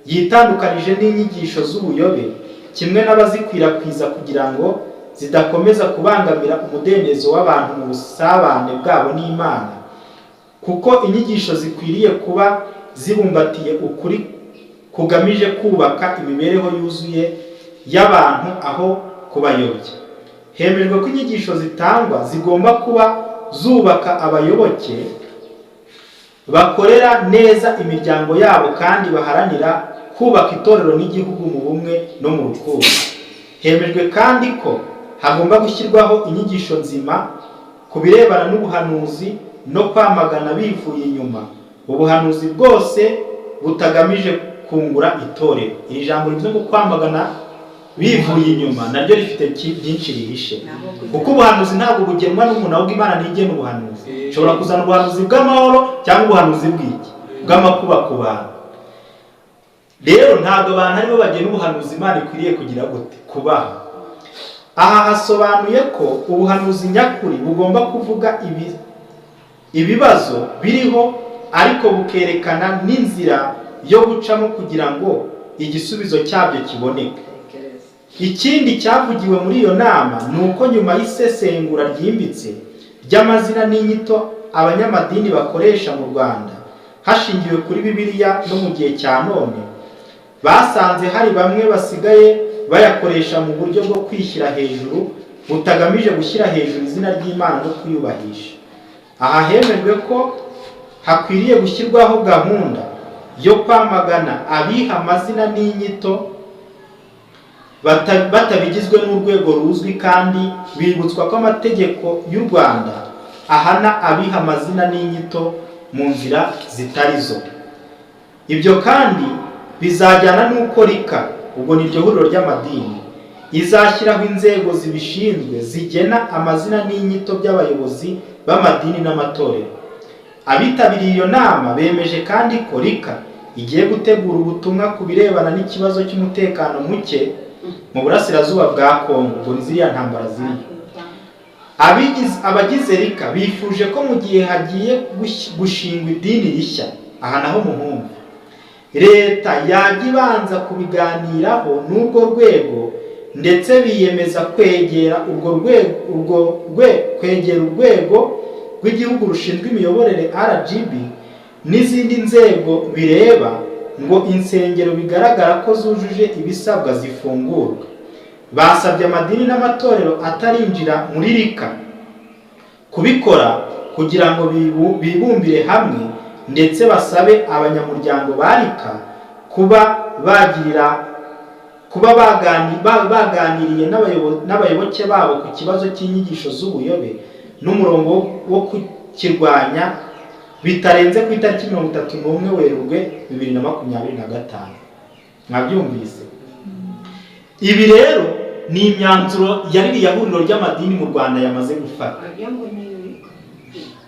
yitandukanije n'inyigisho z'ubuyobe kimwe n'abazikwirakwiza kugira ngo zidakomeza kubangamira umudendezo w'abantu mu busabane bwabo n'Imana, kuko inyigisho zikwiriye kuba zibumbatiye ukuri kugamije kubaka imibereho yuzuye y'abantu aho kubayobya. Hemejwe ko inyigisho zitangwa zigomba kuba zubaka abayoboke, bakorera neza imiryango yabo kandi baharanira kubaka itorero n'igihugu mu bumwe no mu rukundo. Hemejwe kandi ko hagomba gushyirwaho inyigisho nzima ku birebana n'ubuhanuzi no kwamagana bivuye inyuma ubuhanuzi bwose butagamije kungura itorero. Iri jambo rivuze ngo kwamagana bivuye inyuma naryo rifite byinshi rihishe, kuko ubuhanuzi ntabwo bugenwa n'umuntu, ahubwo Imana ntigena ubuhanuzi. Ushobora kuzana ubuhanuzi bw'amahoro cyangwa ubuhanuzi bw'amakuba ku bantu. rero ntabwo abantu aribo bagena ubuhanuzi Imana ikwiriye kugira gute kubaha. Aha hasobanuye ko ubuhanuzi nyakuri bugomba kuvuga ibibazo biriho ariko bukerekana n'inzira yo gucamo kugira ngo igisubizo cyabyo kiboneke. Ikindi cyavugiwe muri iyo nama ni uko nyuma y'isesengura ryimbitse ry'amazina n'inyito abanyamadini bakoresha mu Rwanda hashingiwe kuri Bibiliya no mu gihe cya none, basanze hari bamwe basigaye bayakoresha mu buryo bwo kwishyira hejuru butagamije gushyira hejuru izina ry'Imana no kwiyubahisha. Aha hemejwe ko hakwiriye gushyirwaho gahunda yo kwamagana abiha amazina n'inyito batabigizwe n'urwego ruzwi, kandi bibutswa ko amategeko y'u Rwanda ahana abiha amazina n'inyito mu nzira zitari zo. Ibyo kandi bizajyana n'uko rika, ubwo ni iryo huriro ry'amadini, izashyiraho inzego zibishinzwe zigena amazina n'inyito by'abayobozi b'amadini n'amatorero. Abitabiriye iyo nama bemeje kandi ko rika igiye gutegura ubutumwa ku birebana n'ikibazo cy'umutekano muke mu burasirazuba bwa Kongo, ubwo ni ziriya ntambara ziri. Abagize rika bifuje ko mu gihe hagiye gushingwa idini rishya, aha naho muhumbi, leta yajya ibanza kubiganiraho n'urwo rwego, ndetse biyemeza kwegera urwego rw'igihugu rushinzwe imiyoborere RGB n'izindi nzego bireba ngo insengero bigaragara ko zujuje ibisabwa zifungurwe. Basabye amadini n'amatorero atarinjira muri rika kubikora kugira ngo bibumbire hamwe, ndetse basabe abanyamuryango ba rika kuba baganiriye n'abayoboke babo ku kibazo cy'inyigisho z'ubuyobe n'umurongo wo kukirwanya bitarenze ku itariki 31 Werurwe 2025. Mwabyumvise? Ibi rero ni imyanzuro ya ririya huriro ry'amadini mu Rwanda yamaze gufata.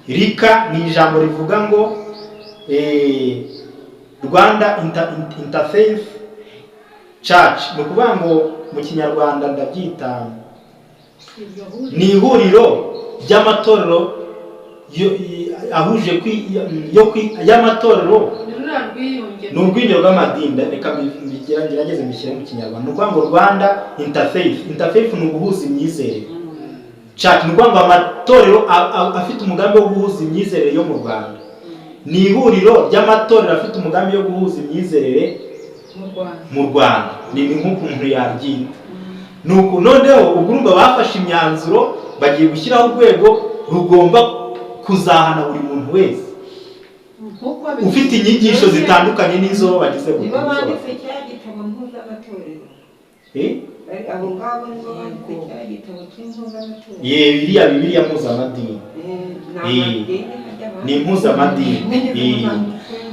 Rika ni ijambo rivuga ngo Rwanda Interfaith Church, ni ukuvuga ngo mu Kinyarwanda ndabyita ni ihuriro ry'amatorero ahuje y'amatorero ni urwinjiro rw'amadini. Reka ngerageze mbishyire mu Kinyarwanda. Ni ukuvuga ngo Rwanda Interfaith ni uguhuza imyizerere. Church ni ukuvuga ngo amatorero afite umugambi wo guhuza imyizerere yo mu Rwanda. Ni ihuriro ry'amatorero afite umugambi wo guhuza imyizerere mu Rwanda. Ni nk'uko umuntu yaryita. Nuko noneho ubwo bafashe imyanzuro bagiye gushyiraho urwego rugomba kuzahana buri muntu wese ufite inyigisho zitandukanye n'izo bagize nibo banditse cya gitabo mpuzamatorero. Abo ngabo nibo banditse cya gitabo cy'impuzamatorero. Biriya Bibiliya mpuzamadini. Ni impuzamadini.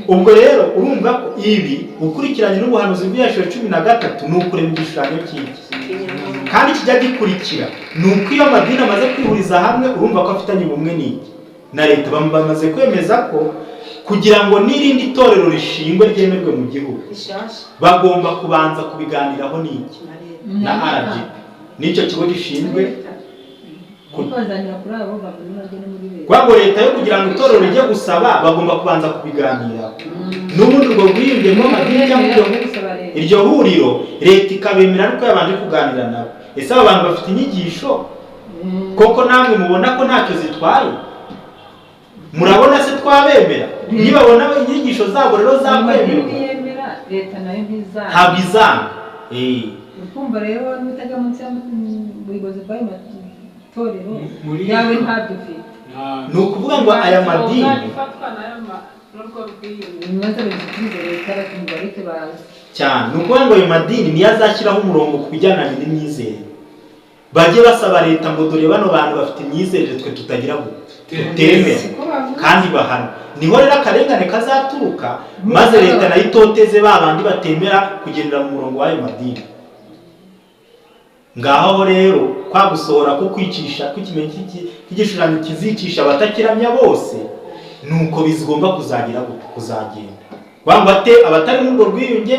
Ubwo rero urumva ko ibi ukurikiranye n'ubuhanuzi bw'Yesaya 13 ni ukurema igishushanyo cy'iki, kandi kijya gikurikira ni uko iyo amadini amaze kwihuriza hamwe, urumva ko afitanye ubumwe n'iki na leta. Bamaze kwemeza ko kugira ngo n'irindi torero rishingwe ryemerwe mu gihugu bagomba kubanza kubiganiraho n'iki na RGB, n'icyo kigo gishinzwe kwa leta yo kugira ngo itorero rijye gusaba bagomba kubanza kubiganiraho. N'ubundi urwo rwiyongemo amadini cyangwa iryo huriro leta ikabemera ariko yabanje kuganira nabo. Ese aba bantu bafite inyigisho koko namwe mubona ko ntacyo zitwaye? Murabona se twabemera? Niba babona inyigisho zabo rero zakwemerwa, leta nayo ntizanga. Ntabwo izanga. Ukumva rero n'utajya munsi y'ubuyobozi bw'ayo matorero yawe ntabyo ufite. Ni ukuvuga ngo aya madini cyane, ni ukuvuga ngo ayo madini niyo azashyiraho umurongo ku bijyanye n'imyizerere. Bajye basaba leta ngo dore bano bantu bafite imyizerere twe tutagira ngo tutemera kandi bahana. Niho rero akarengane kazaturuka, maze leta nayo itoteze ba bandi batemera kugendera mu murongo w'ayo madini. Ngaho rero kwa gusohora ko kwicisha kw'ikimenyetso cy'igishushanyo kizicisha abatakiramya bose, nuko bizigomba kuzagenda. Wangwa abatari mu rwo rwiyunge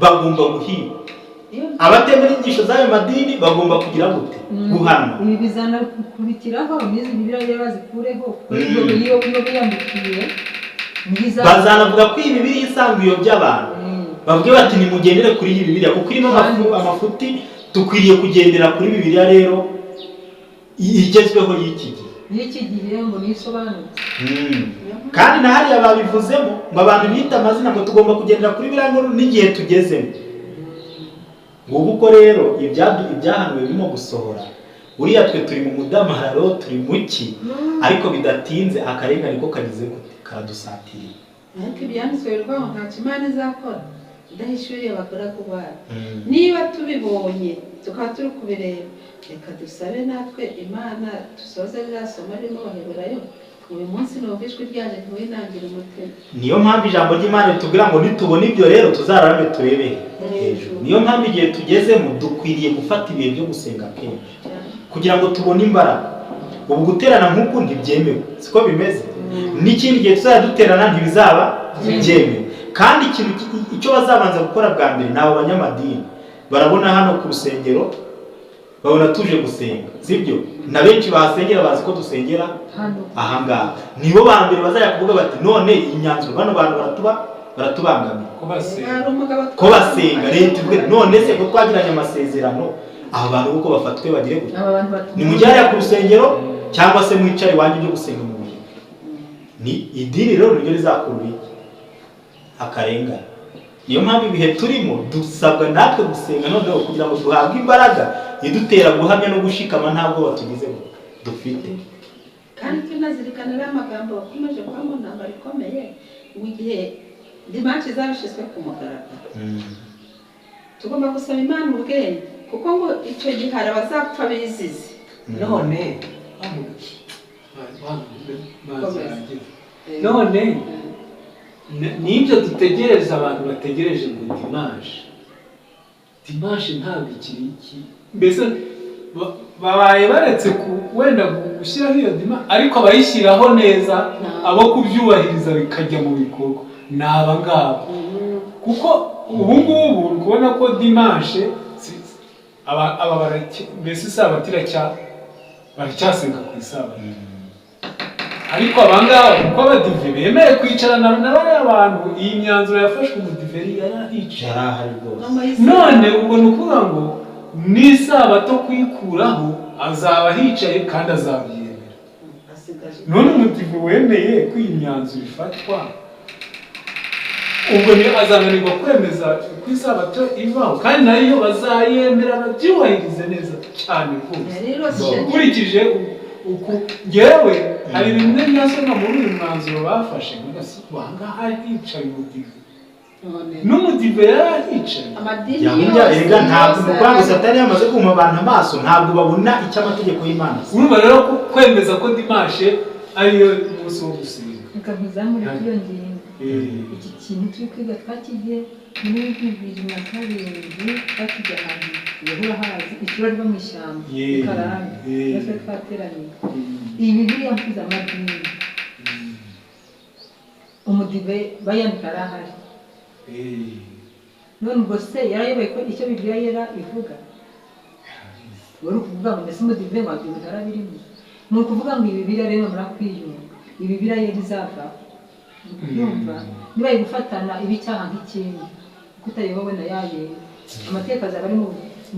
bagomba guhigwa. Abatemera inyigisho z'ayo madini bagomba kugira gute? Guhanwa. Ibi bizanakurikiraho n'izi Bibiliya bazikureho iyo biyambikiye bazanavuga ko iyi Bibiliya isanga iyobya abantu. Bavuge bati nimugendere kuri iyi Bibiliya kuko irimo amafuti, dukwiriye kugendera kuri Bibiliya rero igezweho y'iki gihe ngo nisobanutse. Kandi na hariya babivuzemo ngo abantu bita amazina ngo tugomba kugendera kuri Bibiliya n'igihe tugezemo. Ngubu ko rero ibyahanuwe birimo gusohora, uriya twe turi mu mudamararo, turi muki, ariko bidatinze akarengane ko kagize gute karadusatiriye. Ariko ibyanditswe bivuga ngo nta Imana izakora idahishuriye abagaragu bayo. Niba tubibonye tukaba turi kubireba, reka dusabe natwe Imana dusoze rya somo ririmo Abaheburayo. Uyu munsi numva ijwi ryaje ntiwinangire umutima. Niyo mpamvu ijambo ry'Imana ritubwira ngo nitubona ibyo rero tuzarame turebe hejuru. Niyo mpamvu igihe tugezemo dukwiriye gufata ibihe byo gusenga kenshi kugira ngo tubone imbaraga. Ubu guterana nk'uku ntibyemewe, siko bimeze. N'ikindi gihe tuzajya duterana ntibizaba byemewe. Kandi icyo bazabanza gukora bwa mbere ni abo banyamadini. Barabona hano ku rusengero babona tuje gusenga, sibyo? Na benshi bahasengera bazi ko dusengera ahangaha. Nibo ba mbere bazajya kuvuga bati none imyanzuro bano bantu baratubangamiye ko basenga. Leta ivuga none se ko twagiranye amasezerano, aba bantu uko bafatwe bagire gute? Ni mujyaya ku rusengero cyangwa se mwicare wanjye byo gusenga mu bihe. Ni idini rero niryo rizakurura iki akarengane. Niyo mpamvu ibihe turimo dusabwa natwe gusenga noneho kugira ngo duhabwe imbaraga idutera guhamya no gushikama ntabwo batugize dufite. Kandi tunazirikanira amagambo bakomeje kuba mu ntambara ikomeye mu gihe dimanche zabishizwe ku mugaragaro. Tugomba gusaba Imana ubwenge kuko ngo icyo gihe hari abazapfa bizize. none nibyo dutegereza, abantu bategereje ngo dimanche ntabwo ikiri iki. Mbese babaye baretse wenda gushyiraho iyo dimanche, ariko abayishyiraho neza abo kubyubahiriza bikajya mu bikorwa ni aba ngaba. Kuko ubu ngubu uri kubona ko dimanche mbese isabato baracyasenga ku isabato. Ariko abangaba kuko abadive bemeye kwicarana na bariya bantu, iyi myanzuro yafashwe umudiveri yarahicaye. None ubwo ni ukuvuga ngo n'isabato kuyikuraho azaba hicaye kandi azabyemera. None umudive wemeye ko iyi myanzuro ifatwa, ubwo ni azananirwa kwemeza ko isabato ivaho, kandi nayo bazayemera babyubahirize neza cyane rwose. Ukurikije uku ngewe hari bimwe nasoma muri uyu mwanzuro bafashe ngahangaha hicaye umudive, n'umudive yarahicaye. Ntabwo umukwanga Satani yamaze kuma abantu amaso, ntabwo babona icyo amategeko y'Imana. Urumva rero ko kwemeza ko dimanche ariyo umunsi wo gusenga. Reka nkuzamure iyo ngingo. Iki kintu turi kwiga twakigiye muri 2007 twakijya ahantu yahura hazi ishuri ryo mu ishyamba Karambi yose twateraniye. Iyi Bibiliya mpuzamadini umudive bayandika arahari. None ubwo se yarayoboye ko icyo Bibiliya yera ivuga? Wari ukuvuga ngo mbese umudive wabyumva arabirimo? Ni ukuvuga ngo iyi Bibiliya rero murakwiyunga, iyi Bibiliya yera izavaho. Yumva niba gufatana ibicyaha nk'ikindi kutayobowe na yaye amateka azaba ari mu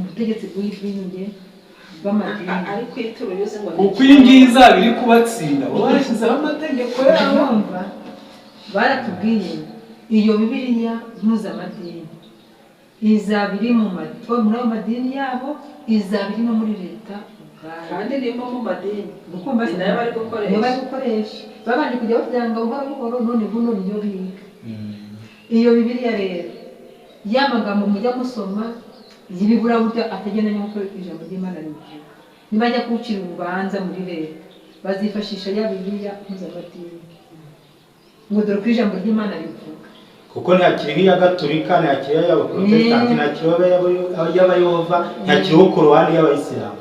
butegetsi bw'ibwinge bw'amadini. Ariko ituro yose ngo kuko iyi ngiyi izaba iri kubatsinda bashyizeho amategeko yabo. Baratubwiye iyo Bibiliya mpuzamadini izaba iri muri ayo madini yabo, izaba iri no muri leta kandi irimo mu madini gukumva se nayo bari gukoresha babandi kujya bavyanga buhoro buhoro. None buno niyo biga iyo Bibiliya rero yamagambo mujya gusoma yibibura burya atagendanye n'uko ijambo ry'Imana rivuga. Nibajya kucira urubanza muri leta bazifashisha ya Bibiliya mpuzamadini ngo dore ko ijambo ry'Imana rivuga. Kuko ntihakiri nk'iya Gatolika, ntihakiri y'Abaprotestanti, ntihakiri y'Abayehova, ntihakiri Korowani y'Abayisilamu.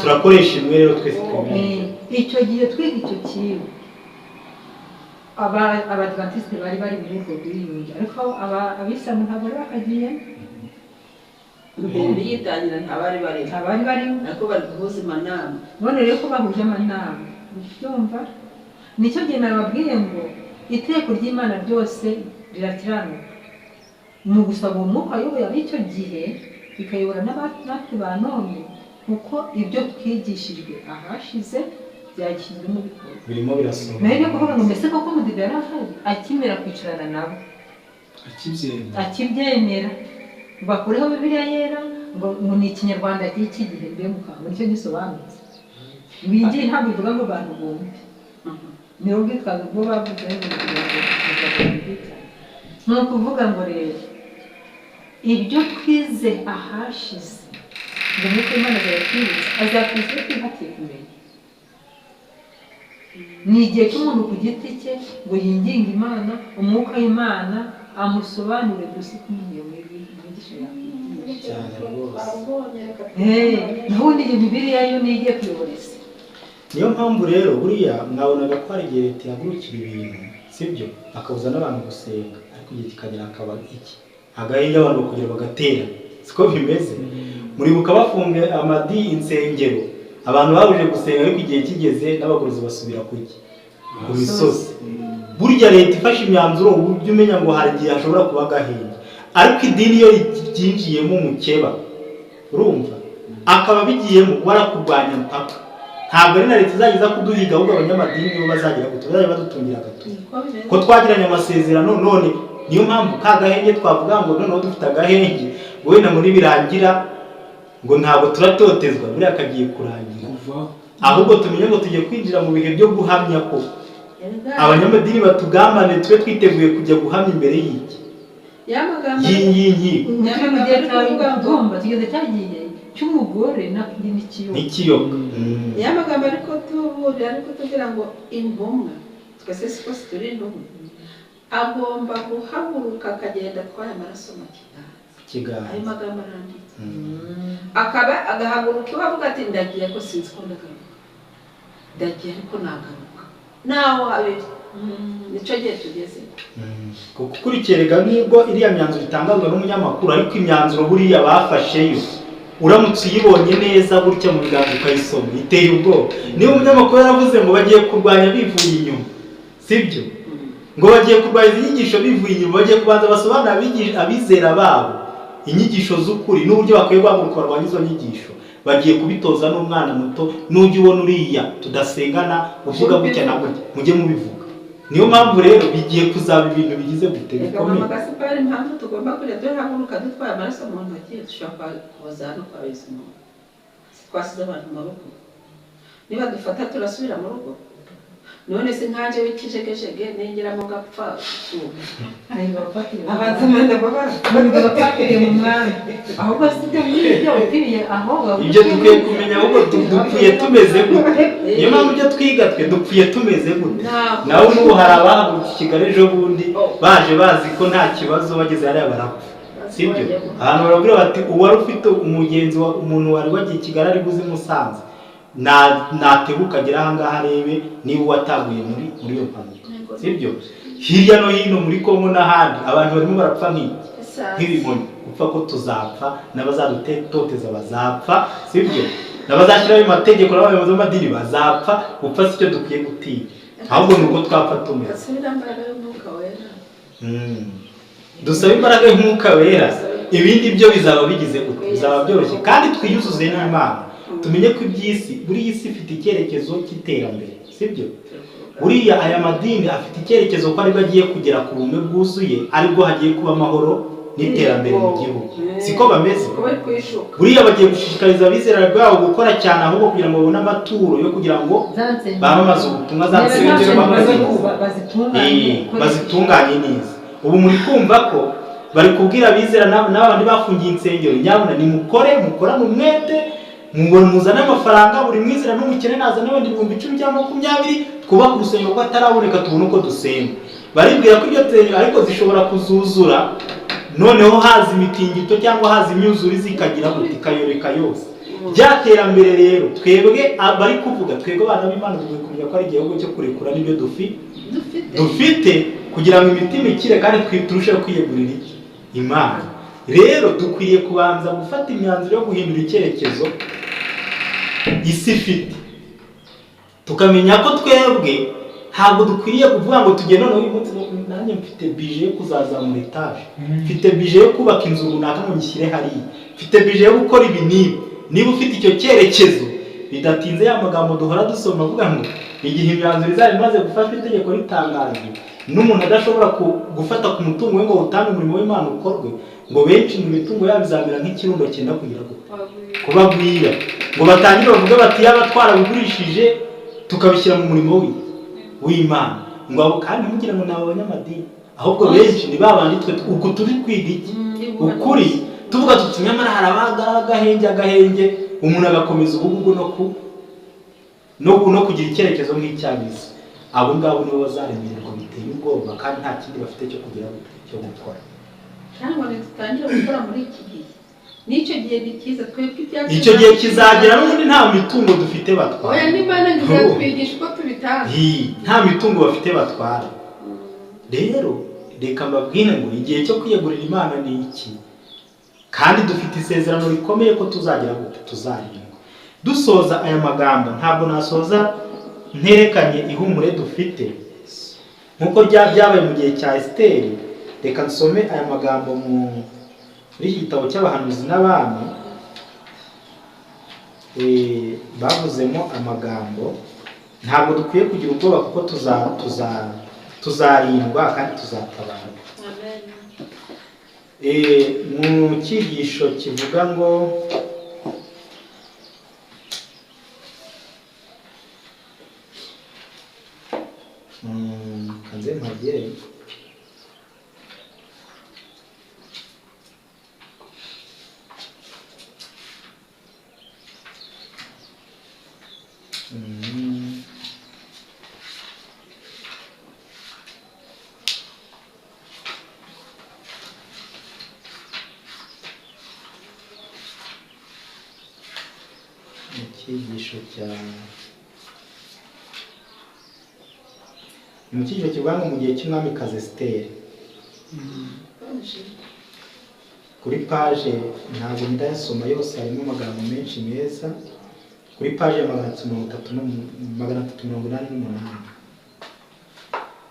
Turakoresha imwe rero twese twemeye. Icyo gihe twiga icyo kintu Abadventiste bari muri ubwo bwiyunge, ariko abisilamu ntabwo bakagiye biyitangira ntabari barimo abari barimo ariko bari guhuza amanama. none rero ko bahuje amanama ubyumva nicyo gihe nababwiye ngo iteko ry'Imana ryose rirakiranuka mu gusaba uwo mwuka ayoboye ab'icyo gihe bikayobora natwe ba none kuko ibyo twigishijwe ahashize byashyizwe mu bikorwa birimo birasohoka. nayo byo kuvuga ngo mbese koko Mudive yari ahari akimera kwicarana nabo akibyemera bakureho Bibiliya yera ngo ni ikinyarwanda cy'iki gihe mbe mukanga nicyo gisobanutse wigiye ntabwo bivuga ngo abantu bumve ni ubwitwazo bwo bavuze ni ukuvuga ngo rero ibyo twize ahashize ngo nuko Imana azatwibutsa azatwishyura twihatiye kumenya ni igihe cy'umuntu ku giti cye ngo yinginge Imana umwuka w'Imana amusobanurire gusa uko iyo mwigisha yakwigisha cyane rwose. naho ni Bibiliya yo niyo igiye kuyobora isi. Niyo mpamvu rero buriya mwabonaga ko hari igihe leta ihagurukira ibintu sibyo akabuza n'abantu gusenga ariko igihe kikagera akaba iki agahenge abantu kugira bagatera siko bimeze. Muribuka bafunga insengero abantu babuje gusenga ariko igihe kigeze n'abagorozi basubira ku misozi. Burya leta ifashe imyanzuro ujye umenya ngo hari igihe hashobora kuba agahenge ariko idini iyo ryinjiyemo umukeba urumva akaba bigiyemo warakurwanya mpaka ntabwo ari na leta izagiza kuduhiga ahubwo abanyamadini nibo bazagira ngo tuzajya badutungira agatuza ko twagiranye amasezerano. None niyo mpamvu ka gahenge twavuga ngo noneho dufite agahenge wenda muri birangira ngo ntabwo turatotezwa buriya kagiye kurangira ahubwo tumenye ngo tugiye kwinjira mu bihe byo guhamya ko abanyamadini batugambane tube twiteguye kujya guhamya imbere y'iki y'inkiko tugeze cyagiye cy'umugore n'ikiyoka ya magambo ariko tuburira ariko tugira ngo intumwa twese siko turi intumwa agomba guhaguruka akagenda atwaye amaraso mu kiganza ayo magambo aranditse akaba agahaguruka iwe avuga ati ndagiye ko sinzi ko ndagaruka ndagiye ariko nagaruka naho habiri nicyo gihe tugeze gukurikirega nubwo iriya myanzuro itangazwa n'umunyamakuru ariko imyanzuro buriya bafasheyo uramutse uyibonye neza gutya mu biganza ukayisoma iteye ubwoba. Niba umunyamakuru yaravuze ngo bagiye kurwanya bivuye inyuma sibyo ngo bagiye kurwanya inyigisho bivuye inyuma bagiye kubanza basobanurira abizera babo inyigisho z'ukuri n'uburyo bakwiye guhaguruka barwanya izo nyigisho bagiye kubitoza n'umwana muto n'ujya ubona uriya tudasengana uvuga gutya na gutya mujye mubivuga. Niyo mpamvu rero bigiye kuzaba ibintu bigize gute bikomeye. Agasipari impamvu tugomba kujya duhaguruka dutwaye amaraso mu ntoki dushobora kuza no kwa Yesu twasize abantu mu rugo niba dufata turasubira mu rugo none se nkanje w'ikijegejege nengeramo gapfa abazimana babafatire mu mwanya ahubwo sibyo n'ibyo upiriye aho ibyo dukwiye kumenya ahubwo dupfuye tumeze gute. Niyo mpamvu ibyo twiga twe dupfuye tumeze gute. Nawe n'ubu hari abahagurutse i Kigali ejo bundi baje bazi ko nta kibazo bageze hariya barapfa sibyo ahantu barabwira bati uwari ufite umugenzi wa umuntu wari wagiye i Kigali ari buze Musanze natebuka agera aha ngaha arebe niba wataguye muri iyo mpanuka sibyo. Hirya no hino muri Kongo n'ahandi abantu barimo barapfa nk'ibimoni gupfa ko tuzapfa n'abazadutoteza bazapfa sibyo n'abazashyiraho amategeko n'abayobozi b'amadini bazapfa gupfa si cyo dukwiye gutinya ahubwo ni uko twapfa tumeze. Dusaba imbaraga y'umwuka wera ibindi byo bizaba bigize gute bizaba byoroshye kandi twiyuzuze n'Imana tumenye ko iby'isi buri isi ifite icyerekezo cy'iterambere sibyo. Buriya aya madini afite icyerekezo ko aribwo agiye kugera ku bumwe bwuzuye aribwo hagiye kuba amahoro n'iterambere mu gihugu siko bameze. Buriya bagiye gushishikariza abizera bwabo gukora cyane ahubwo kugira ngo babone amaturo yo kugira ngo bamamaze ubutumwa zansengero bazitunganye neza. Ubu muri kumva ko bari kubwira abizera n'abandi bafungiye insengero nyabuna mukorane umwete muzane amafaranga buri mwizera n'umukene naza n'abandi 10,000 cyangwa 20 twubaka urusengero ko ataraboneka tubone uko dusenga. Baribwira ko ibyo nsengero ariko zishobora kuzuzura noneho haza imitingito cyangwa haza imyuzure zikagira gute kayoreka yose byaterambere. Rero twebwe bari kuvuga twebwe abana b'Imana tugiye kumenya ko ari igihugu cyo kurekura n'ibyo dufite kugira ngo imitima ikire kandi turusheho kwiyegurira Imana. rero dukwiriye kubanza gufata imyanzuro yo guhindura icyerekezo isi ifite, tukamenya ko twebwe ntabwo dukwiriye kuvuga ngo tugende noneho uyu munsi nanjye mfite bije yo kuzazamura etaje, mfite bije yo kubaka inzu runaka ngo nyishyire hariya, mfite bije yo gukora ibi n'ibi. Niba ufite icyo cyerekezo, bidatinze ya magambo duhora dusoma avuga ngo igihe imyanzuro izaba imaze gufatwa itegeko ritangajwe, n'umuntu adashobora gufata ku mutungo we ngo utange umurimo w'Imana ukorwe, ngo benshi mu mitungo yabo izamera nk'ikirundo cyenda kugira ngo kubagwira, ngo batangire bavuge bati yaba twarabigurishije tukabishyira mu murimo w'Imana, ngo abo kandi mugire ngo ni abanyamadini, ahubwo benshi ni babandi twe uko turi kwiga iki ukuri tuvuga tuti nyamara hari agahenge umuntu agakomeza ubugugu no kugira icyerekezo nk'icyabizi. Abo ngabo nibo bazaremererwa biteye ubwoba kandi nta kindi bafite cyo kugira cyo gukora. Cyangwa ntitutangire gukora muri iki gihe, n'icyo gihe ni cyiza twebwe ibyacu, icyo gihe kizagera n'ubundi nta mitungo dufite batwara. Oya n'Imana ntizatwigisha uko tubitanga, nta mitungo bafite batwara. Rero reka mbabwire ngo igihe cyo kwiyegurira Imana ni iki, kandi dufite isezerano rikomeye ko tuzagera gute, tuzarindwa. Dusoza aya magambo ntabwo nasoza nterekanye ihumure dufite nkuko byabaye mu gihe cya Esiteri. Reka nsome aya magambo muri iki gitabo cy'abahanuzi n'abami, bavuzemo amagambo. Ntabwo dukwiye kugira ubwoba kuko tuzarindwa kandi tuzatabarwa. Mu cyigisho kivuga ngo kanze mpagere mu cyigisho kivuga ngo mu gihe cy'umwamikazi Esiteri, kuri paje ntabwo ndayasoma yose, harimo amagambo menshi meza, kuri paje ya 388.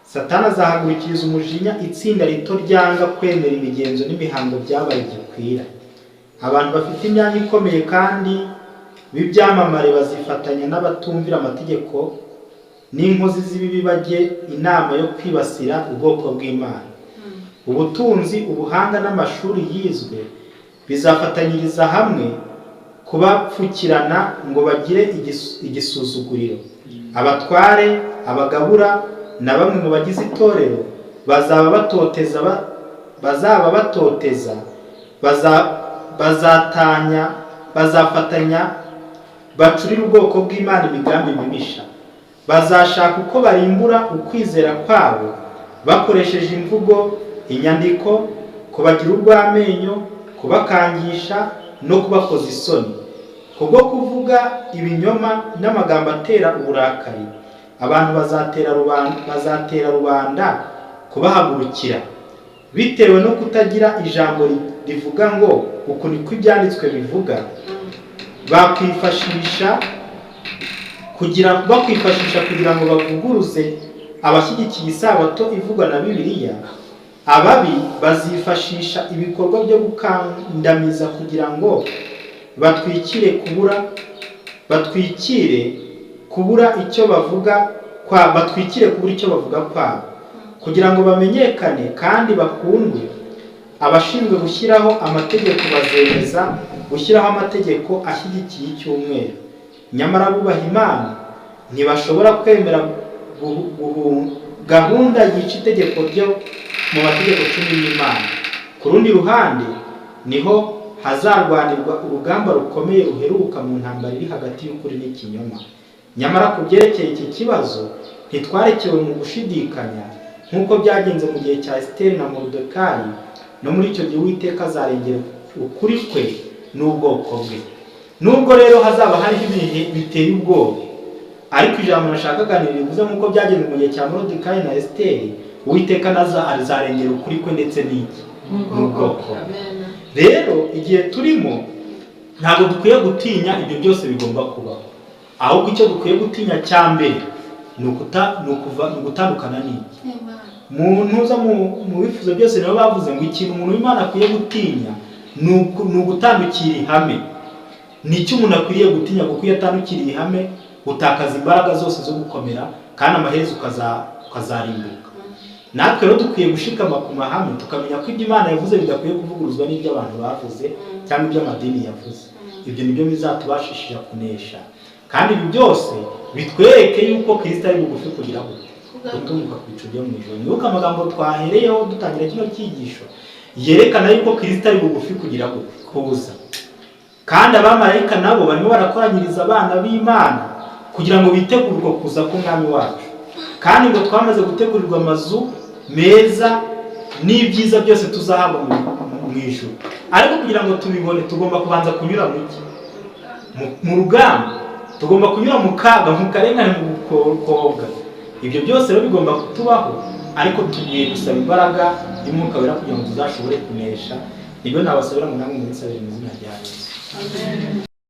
Satani azahagurikiriza umujinya itsinda rito ryanga kwemera imigenzo n'imihango byabaye gikwira. Abantu bafite imyanya ikomeye kandi b'ibyamamare bazifatanya n'abatumvira amategeko n'inkozi z'ibibi bajye inama yo kwibasira ubwoko bw'Imana. Ubutunzi, ubuhanga n'amashuri yizwe bizafatanyiriza hamwe kubapfukirana ngo bagire igisuzuguriro. Abatware, abagabura na bamwe mu bagize itorero bazafatanya bacurira ubwoko bw'Imana imigambi mibisha. Bazashaka uko barimbura ukwizera kwabo bakoresheje imvugo, inyandiko, kubagira urw'amenyo, kubakangisha no kubakoza isoni. Kubwo kuvuga ibinyoma n'amagambo atera uburakari, abantu bazatera rubanda kubahagurukira bitewe no kutagira ijambo rivuga ngo uku niko ibyanditswe bivuga. Bakwifashisha kugira ngo bavuguruze abashyigikiye isabato ivugwa na Bibiliya. Ababi bazifashisha ibikorwa byo gukandamiza kugira ngo batwikire kubura icyo bavuga kwabo, kugira ngo bamenyekane kandi bakundwe. Abashinzwe gushyiraho amategeko bazemeza gushyiraho amategeko ashyigikiye icyumweru, nyamara bubaha Imana ntibashobora kwemera gahunda yica itegeko ryo mu mategeko 10 y'Imana. Ku rundi ruhande niho hazarwanirwa urugamba rukomeye ruheruka mu ntambara iri hagati y'ukuri n'ikinyoma. Nyamara ku byerekeye iki kibazo ntitwarekewe mu gushidikanya nk'uko byagenze mu gihe cya Esiteri na Moridekayi. No muri icyo gihe Uwiteka azarengera ukuri kwe n'ubwoko bwe. Nubwo rero hazaba hariho ibihe biteye ubwoba, ariko ijambo nashakaga rivuze nk'uko byagenze mu gihe cya Moridekayi na Esiteri, Uwiteka azarengera ukuri kwe ndetse n'ubwoko. rero igihe turimo ntabwo dukwiye gutinya ibyo byose bigomba kubaho, ahubwo icyo dukwiye gutinya cya mbere ni ugutandukana n'iki. mu bifuzo byose nibo bavuze ngo ikintu umuntu w'Imana akwiye gutinya ni ugutandukira ihame. Nicyo umuntu akwiriye gutinya, kuko iyo atandukiriye ihame utakaza imbaraga zose zo gukomera kandi amaherezo ukazarimbuka. Natwe rero dukwiye gushikama ku mahame, tukamenya ko ibyo Imana yavuze bidakwiye kuvuguruzwa n'ibyo abantu bavuze cyangwa ibyo amadini yavuze. Ibyo nibyo bizatubashishije kunesha, kandi ibi byose bitwereke yuko Kristo ari bugufi kugira ngo gutunguka ku bicu byo mu ijuru. Nibuka amagambo twahereyeho dutangira kino cyigisho yerekana yuko Kristo ari bugufi kugira ngo kuza, kandi abamarayika nabo barimo barakoranyiriza abana b'Imana kugira ngo bitegurwe kuza k'umwami wacu, kandi ngo twamaze gutegurirwa amazu meza n'ibyiza byose tuzahabwa mu ijuru. Ariko kugira ngo tubibone tugomba kubanza kunyura mu rugamba, tugomba kunyura mu kaga, mu karengane, mu gukobwa. Ibyo byose rero bigomba kutubaho, ariko tugiye gusaba imbaraga y'Umwuka Wera kugira ngo tuzashobore kunesha. Nibyo nabasabira ngo namwe muri Sabiri mu izina rya Yesu.